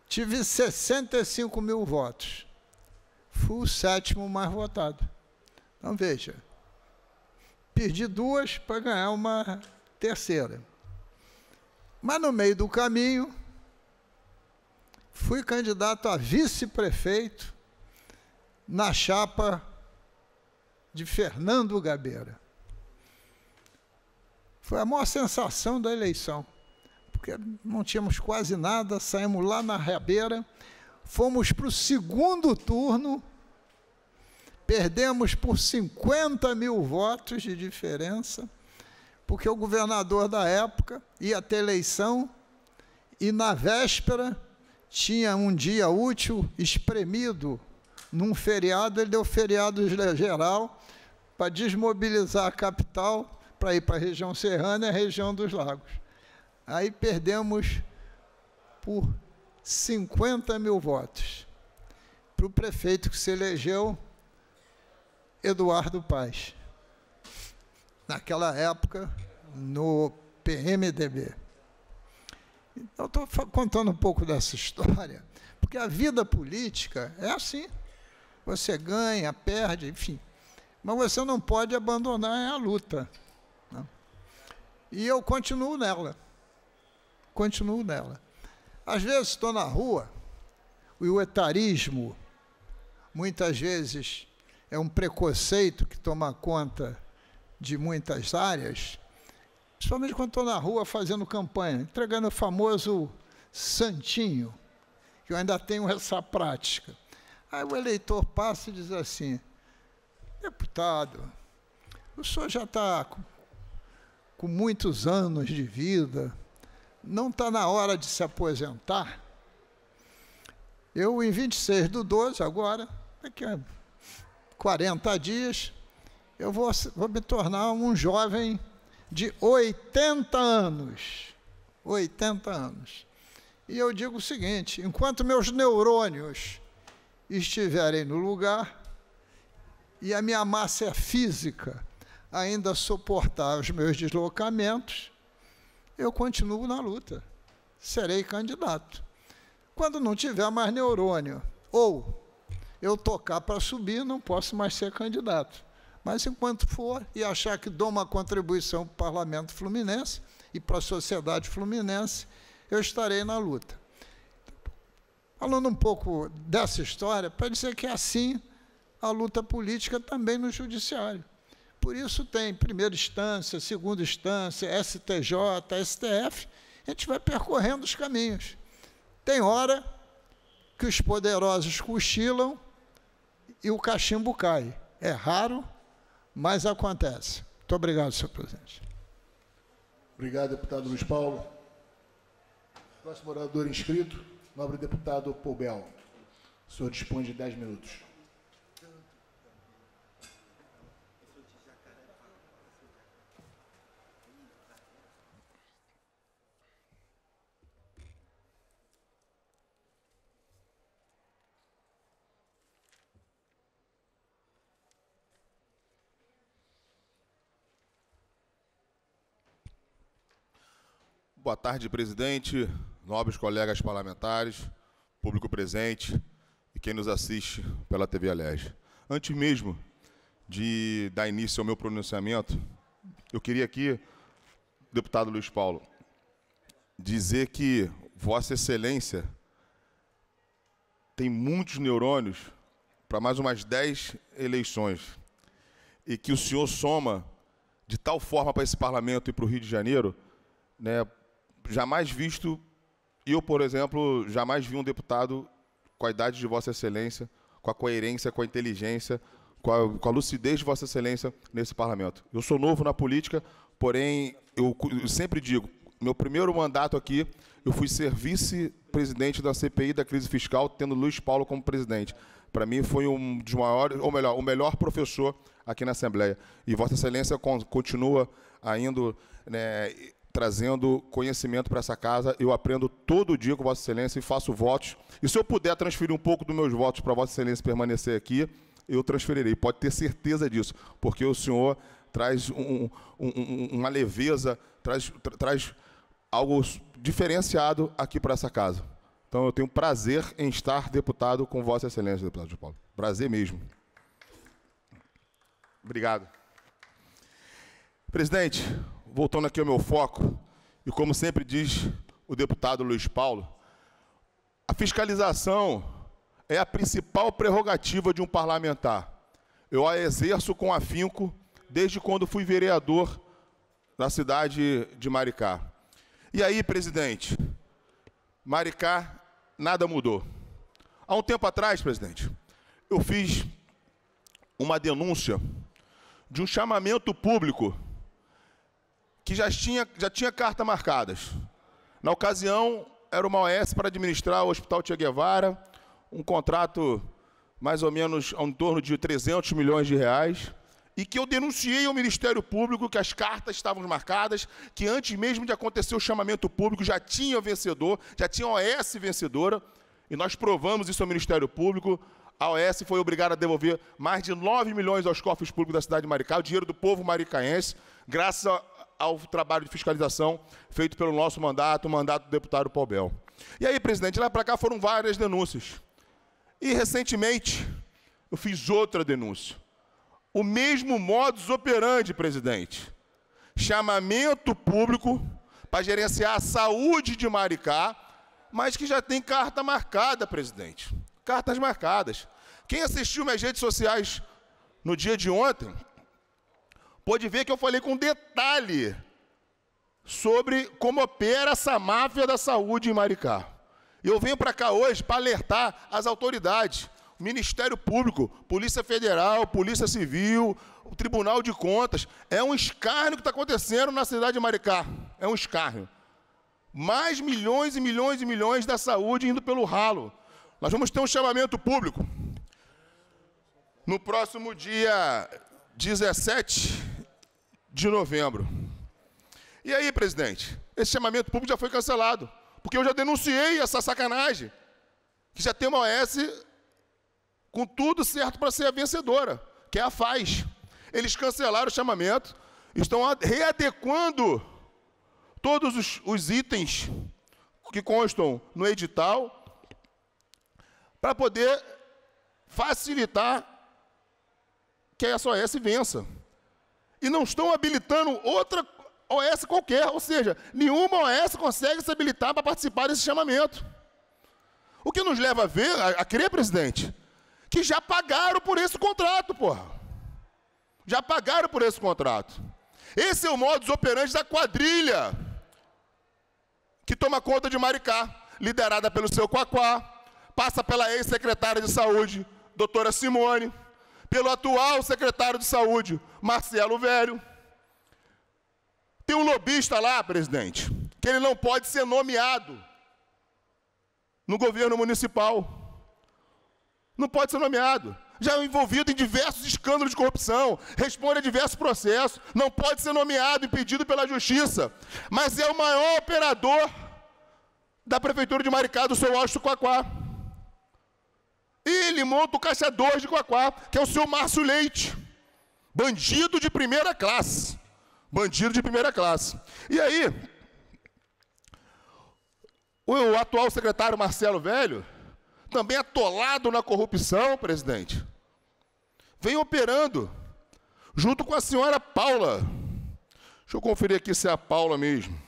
Tive 65 mil votos. Fui o 7º mais votado. Então, veja, perdi 2 para ganhar uma terceira. Mas, no meio do caminho, fui candidato a vice-prefeito na chapa de Fernando Gabeira. Foi a maior sensação da eleição, porque não tínhamos quase nada, saímos lá na Rabeira, fomos para o 2º turno, perdemos por 50 mil votos de diferença, porque o governador da época ia ter eleição e, na véspera, tinha um dia útil espremido num feriado, ele deu feriado geral para desmobilizar a capital, para ir para a região serrana e a região dos lagos. Aí perdemos por 50 mil votos para o prefeito que se elegeu, Eduardo Paes, naquela época, no PMDB. Eu estou contando um pouco dessa história, porque a vida política é assim. Você ganha, perde, enfim. Mas você não pode abandonar a luta. Não. E eu continuo nela. Continuo nela. Às vezes estou na rua, o etarismo, muitas vezes, é um preconceito que toma conta de muitas áreas, principalmente quando estou na rua fazendo campanha, entregando o famoso santinho, que eu ainda tenho essa prática. Aí o eleitor passa e diz assim: deputado, o senhor já está com muitos anos de vida, não está na hora de se aposentar? Eu, em 26/12, agora, daqui a 40 dias, eu vou me tornar um jovem de 80 anos. 80 anos. E eu digo o seguinte: enquanto meus neurônios estiverem no lugar e a minha massa física ainda suportar os meus deslocamentos, eu continuo na luta. Serei candidato. Quando não tiver mais neurônio, ou eu tocar para subir, não posso mais ser candidato. Mas enquanto for e achar que dou uma contribuição para o Parlamento Fluminense e para a sociedade fluminense, eu estarei na luta. Falando um pouco dessa história, para dizer que é assim a luta política também no judiciário. Por isso tem primeira instância, segunda instância, STJ, STF, a gente vai percorrendo os caminhos. Tem hora que os poderosos cochilam e o cachimbo cai. É raro, mas acontece. Muito obrigado, senhor presidente. Obrigado, deputado Luiz Paulo. Próximo orador inscrito, nobre deputado Poubel. O senhor dispõe de 10 minutos. Boa tarde, presidente, nobres colegas parlamentares, público presente e quem nos assiste pela TV Alerj. Antes mesmo de dar início ao meu pronunciamento, eu queria aqui, deputado Luiz Paulo, dizer que Vossa Excelência tem muitos neurônios para mais umas 10 eleições e que o senhor soma de tal forma para esse parlamento e para o Rio de Janeiro, né, jamais visto, eu, por exemplo, jamais vi um deputado com a idade de Vossa Excelência, com a coerência, com a inteligência, com a lucidez de Vossa Excelência nesse parlamento. Eu sou novo na política, porém, eu sempre digo, meu primeiro mandato aqui, eu fui ser vice-presidente da CPI da crise fiscal, tendo Luiz Paulo como presidente. Para mim, foi um dos maiores, ou melhor, o melhor professor aqui na Assembleia. E Vossa Excelência continua ainda, né, trazendo conhecimento para essa casa. Eu aprendo todo dia com Vossa Excelência e faço votos. E se eu puder transferir um pouco dos meus votos para Vossa Excelência permanecer aqui, eu transferirei. Pode ter certeza disso, porque o senhor traz uma leveza, traz algo diferenciado aqui para essa casa. Então, eu tenho prazer em estar deputado com Vossa Excelência, deputado João Paulo. Prazer mesmo. Obrigado. Presidente, voltando aqui ao meu foco, e como sempre diz o deputado Luiz Paulo, a fiscalização é a principal prerrogativa de um parlamentar. Eu a exerço com afinco desde quando fui vereador na cidade de Maricá. E aí, presidente, Maricá, nada mudou. Há um tempo atrás, presidente, eu fiz uma denúncia de um chamamento público que já tinha carta marcadas. Na ocasião, era uma OS para administrar o Hospital Che Guevara, um contrato mais ou menos em torno de 300 milhões de reais, e que eu denunciei ao Ministério Público que as cartas estavam marcadas, que antes mesmo de acontecer o chamamento público já tinha vencedor, já tinha OS vencedora, e nós provamos isso ao Ministério Público. A OS foi obrigada a devolver mais de 9 milhões aos cofres públicos da cidade de Maricá, o dinheiro do povo maricaense, graças ao trabalho de fiscalização feito pelo nosso mandato, o mandato do deputado Paubel. E aí, presidente, lá para cá foram várias denúncias. E, recentemente, eu fiz outra denúncia. O mesmo modus operandi, presidente. Chamamento público para gerenciar a saúde de Maricá, mas que já tem carta marcada, presidente. Cartas marcadas. Quem assistiu minhas redes sociais no dia de ontem, pôde ver que eu falei com detalhe sobre como opera essa máfia da saúde em Maricá. Eu venho para cá hoje para alertar as autoridades, o Ministério Público, Polícia Federal, Polícia Civil, o Tribunal de Contas. É um escárnio que está acontecendo na cidade de Maricá. É um escárnio. Mais milhões e milhões e milhões da saúde indo pelo ralo. Nós vamos ter um chamamento público no próximo dia 17 de novembro. E aí, presidente, esse chamamento público já foi cancelado, porque eu já denunciei essa sacanagem, que já tem uma OS com tudo certo para ser a vencedora, que é a FAZ. Eles cancelaram o chamamento, estão readequando todos os itens que constam no edital para poder facilitar que essa OS vença. E não estão habilitando outra OS qualquer, ou seja, nenhuma OS consegue se habilitar para participar desse chamamento. O que nos leva a ver, a crer, presidente, que já pagaram por esse contrato, porra. Já pagaram por esse contrato. Esse é o modus operandi da quadrilha que toma conta de Maricá, liderada pelo seu Quaquá, passa pela ex-secretária de Saúde, doutora Simone, pelo atual secretário de Saúde, Marcelo Velho. Tem um lobista lá, presidente, que ele não pode ser nomeado no governo municipal. Não pode ser nomeado. Já é envolvido em diversos escândalos de corrupção, responde a diversos processos, não pode ser nomeado, impedido pela Justiça, mas é o maior operador da Prefeitura de Maricá, do seu Austin Quaquá. E ele monta o Caixa 2 de Quaquá, que é o seu Márcio Leite, bandido de primeira classe. Bandido de primeira classe. E aí, o atual secretário Marcelo Velho, também atolado na corrupção, presidente, vem operando junto com a senhora Paula. Deixa eu conferir aqui se é a Paula mesmo.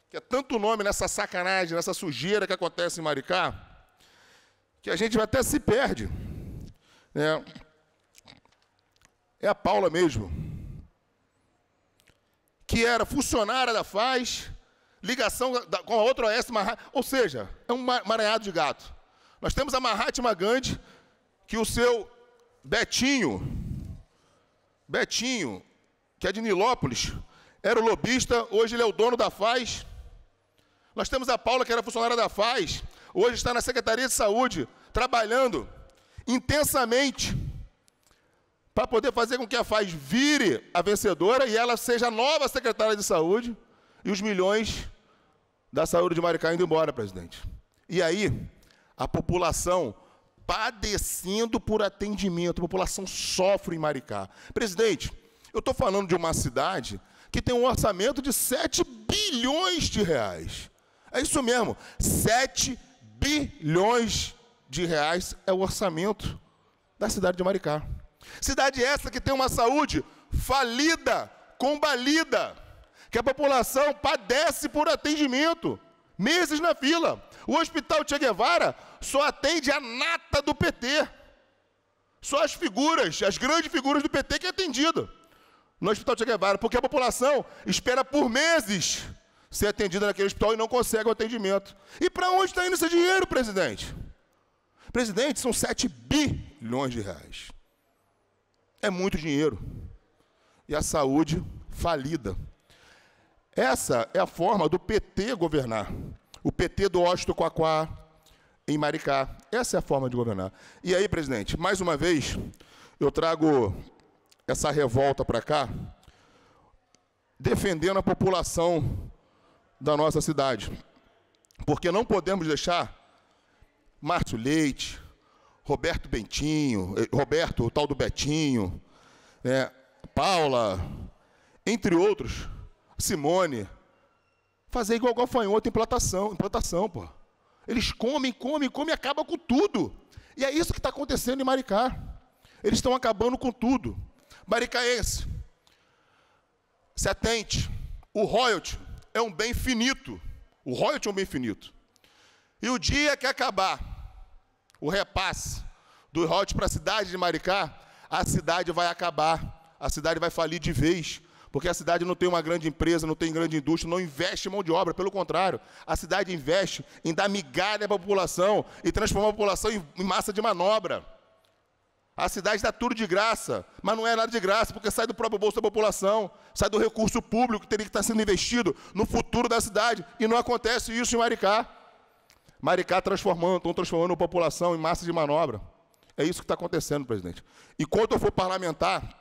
Que é tanto nome nessa sacanagem, nessa sujeira que acontece em Maricá, que a gente até se perde. É a Paula mesmo, que era funcionária da FAZ, ligação com a outra OS, ou seja, é um maranhado de gato. Nós temos a Mahatma Gandhi, que o seu Betinho, que é de Nilópolis, era o lobista, hoje ele é o dono da FAZ. Nós temos a Paula, que era funcionária da FAS, hoje está na Secretaria de Saúde, trabalhando intensamente para poder fazer com que a FAS vire a vencedora e ela seja a nova secretária de saúde e os milhões da saúde de Maricá indo embora, presidente. E aí, a população padecendo por atendimento, a população sofre em Maricá. Presidente, eu estou falando de uma cidade que tem um orçamento de 7 bilhões de reais. É isso mesmo, 7 bilhões de reais é o orçamento da cidade de Maricá. Cidade essa que tem uma saúde falida, combalida, que a população padece por atendimento, meses na fila. O Hospital Che Guevara só atende a nata do PT. Só as figuras, as grandes figuras do PT que é atendida no Hospital Che Guevara, porque a população espera por meses ser atendida naquele hospital e não consegue o atendimento. E para onde está indo esse dinheiro, presidente? Presidente, são 7 bilhões de reais. É muito dinheiro. E a saúde falida. Essa é a forma do PT governar. O PT do Osto Quaquá, em Maricá. Essa é a forma de governar. E aí, presidente, mais uma vez, eu trago essa revolta para cá, defendendo a população da nossa cidade. Porque não podemos deixar Márcio Leite, Roberto Bentinho, Roberto, o tal do Betinho, Paula, entre outros, Simone, fazer igual gafanhoto em plantação, pô. Eles comem e acabam com tudo. E é isso que está acontecendo em Maricá. Eles estão acabando com tudo. Maricaense, se atente. O royalty é um bem finito. O royalty é um bem finito. E o dia que acabar o repasse do royalty para a cidade de Maricá, a cidade vai acabar. A cidade vai falir de vez. Porque a cidade não tem uma grande empresa, não tem grande indústria, não investe em mão de obra. Pelo contrário, a cidade investe em dar migalha para a população e transformar a população em massa de manobra. A cidade dá tudo de graça, mas não é nada de graça, porque sai do próprio bolso da população, sai do recurso público que teria que estar sendo investido no futuro da cidade. E não acontece isso em Maricá. Maricá estão transformando a população em massa de manobra. É isso que está acontecendo, presidente. E quando eu for parlamentar,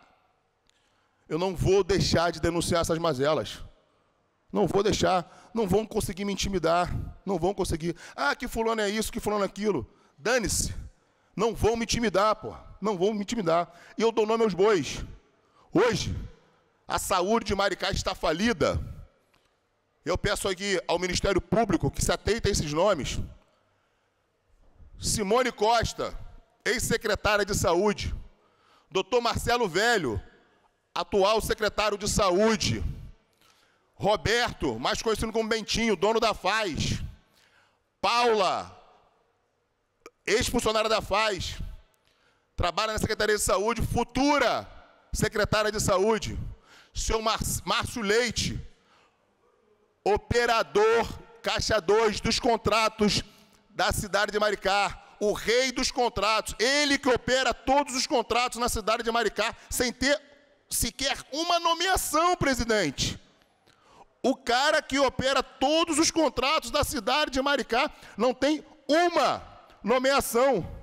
eu não vou deixar de denunciar essas mazelas. Não vou deixar. Não vão conseguir me intimidar. Não vão conseguir. Ah, que fulano é isso, que fulano é aquilo. Dane-se. Não vão me intimidar, pô. Não vão me intimidar. E eu dou nome aos bois. Hoje, a saúde de Maricá está falida. Eu peço aqui ao Ministério Público que se atente a esses nomes. Simone Costa, ex-secretária de Saúde. Dr. Marcelo Velho, atual secretário de Saúde. Roberto, mais conhecido como Bentinho, dono da FAS. Paula, ex-funcionária da FAS. Trabalha na Secretaria de Saúde, futura secretária de Saúde. Seu Márcio Leite, operador Caixa 2 dos contratos da cidade de Maricá. O rei dos contratos. Ele que opera todos os contratos na cidade de Maricá, sem ter sequer uma nomeação, presidente. O cara que opera todos os contratos da cidade de Maricá não tem uma nomeação.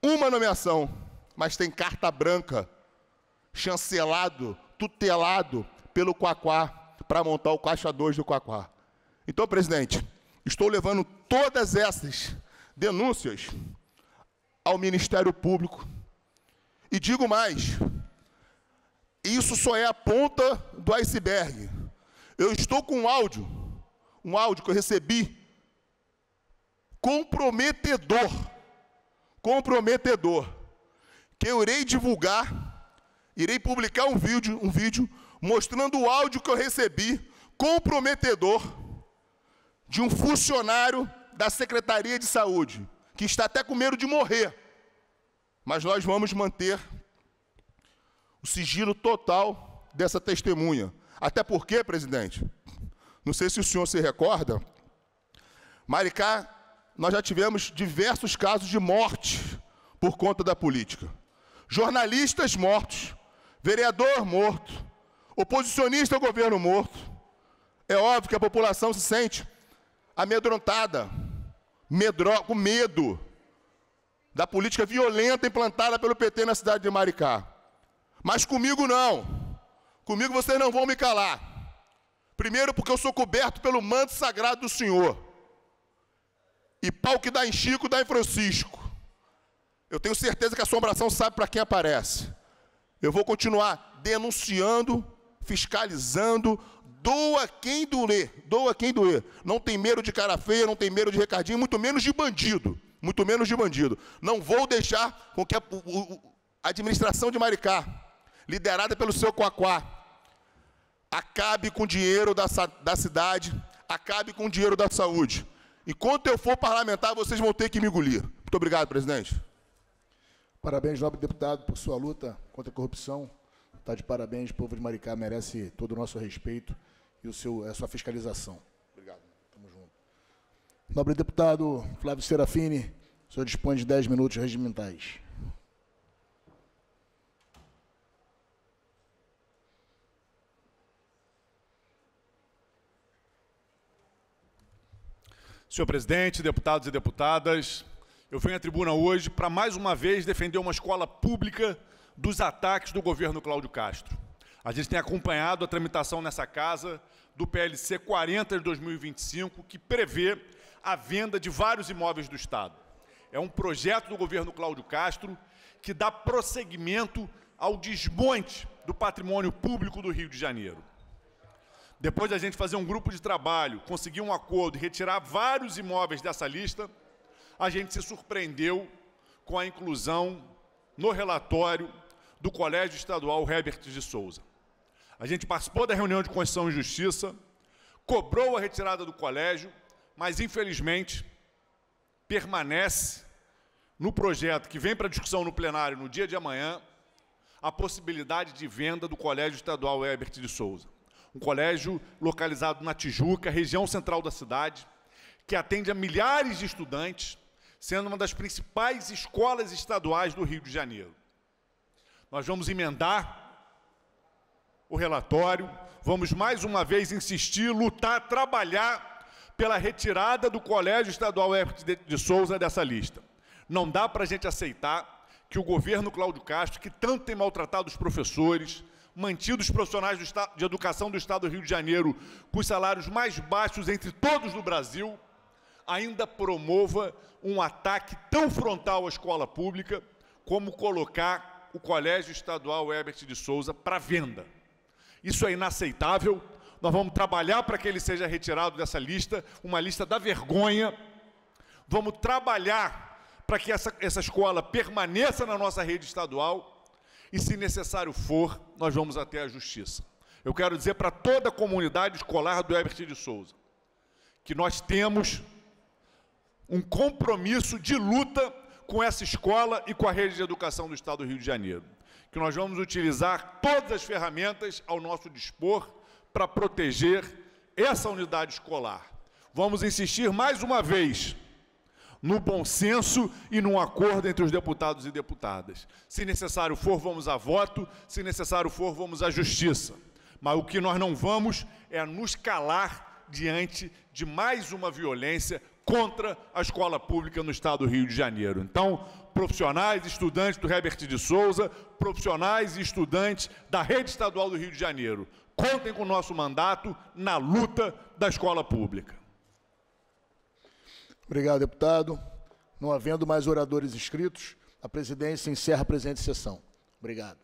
Uma nomeação. Mas tem carta branca, chancelado, tutelado pelo Quaquá, para montar o Caixa 2 do Quaquá. Então, presidente, estou levando todas essas denúncias ao Ministério Público. E digo mais, isso só é a ponta do iceberg. Eu estou com um áudio que eu recebi, comprometedor, que eu irei divulgar, irei publicar um vídeo mostrando o áudio que eu recebi, comprometedor, de um funcionário da Secretaria de Saúde, que está até com medo de morrer. Mas nós vamos manter o sigilo total dessa testemunha. Até porque, presidente, não sei se o senhor se recorda, Maricá, nós já tivemos diversos casos de morte por conta da política. Jornalistas mortos, vereador morto, oposicionista ao governo morto. É óbvio que a população se sente amedrontada, com medo da política violenta implantada pelo PT na cidade de Maricá. Mas comigo não. Comigo vocês não vão me calar. Primeiro porque eu sou coberto pelo manto sagrado do Senhor. E pau que dá em Chico, dá em Francisco. Eu tenho certeza que a assombração sabe para quem aparece. Eu vou continuar denunciando, fiscalizando, doa quem doer, doa quem doer. Não tem medo de cara feia, não tem medo de recadinho, muito menos de bandido. Muito menos de bandido. Não vou deixar com que a administração de Maricá, liderada pelo seu Quaquá, acabe com o dinheiro da cidade, acabe com o dinheiro da saúde. Enquanto eu for parlamentar, vocês vão ter que me engolir. Muito obrigado, presidente. Parabéns, nobre deputado, por sua luta contra a corrupção. Está de parabéns, o povo de Maricá merece todo o nosso respeito e a sua fiscalização. Obrigado. Tamo junto. Nobre deputado Flávio Serafini, o senhor dispõe de 10 minutos regimentais. Senhor presidente, deputados e deputadas, eu venho à tribuna hoje para mais uma vez defender uma escola pública dos ataques do governo Cláudio Castro. A gente tem acompanhado a tramitação nessa casa do PLC 40 de 2025, que prevê a venda de vários imóveis do Estado. É um projeto do governo Cláudio Castro que dá prosseguimento ao desmonte do patrimônio público do Rio de Janeiro. Depois da gente fazer um grupo de trabalho, conseguir um acordo e retirar vários imóveis dessa lista, a gente se surpreendeu com a inclusão no relatório do Colégio Estadual Herbert de Souza. A gente participou da reunião de Constituição e Justiça, cobrou a retirada do colégio, mas, infelizmente, permanece no projeto que vem para discussão no plenário no dia de amanhã a possibilidade de venda do Colégio Estadual Herbert de Souza. Um colégio localizado na Tijuca, região central da cidade, que atende a milhares de estudantes, sendo uma das principais escolas estaduais do Rio de Janeiro. Nós vamos emendar o relatório, vamos mais uma vez insistir, lutar, trabalhar pela retirada do Colégio Estadual Herbert de Souza dessa lista. Não dá para a gente aceitar que o governo Cláudio Castro, que tanto tem maltratado os professores, mantido os profissionais de educação do Estado do Rio de Janeiro com os salários mais baixos entre todos do Brasil, ainda promova um ataque tão frontal à escola pública como colocar o Colégio Estadual Herbert de Souza para venda. Isso é inaceitável. Nós vamos trabalhar para que ele seja retirado dessa lista, uma lista da vergonha. Vamos trabalhar para que essa escola permaneça na nossa rede estadual e, se necessário for, nós vamos até a justiça. Eu quero dizer para toda a comunidade escolar do Herbert de Souza que nós temos um compromisso de luta com essa escola e com a rede de educação do Estado do Rio de Janeiro. Que nós vamos utilizar todas as ferramentas ao nosso dispor para proteger essa unidade escolar. Vamos insistir mais uma vez no bom senso e num acordo entre os deputados e deputadas. Se necessário for, vamos a voto, se necessário for, vamos à justiça. Mas o que nós não vamos é nos calar diante de mais uma violência contra a escola pública no Estado do Rio de Janeiro. Então, profissionais e estudantes do Herbert de Souza, profissionais e estudantes da rede estadual do Rio de Janeiro, contem com o nosso mandato na luta da escola pública. Obrigado, deputado. Não havendo mais oradores inscritos, a presidência encerra a presente sessão. Obrigado.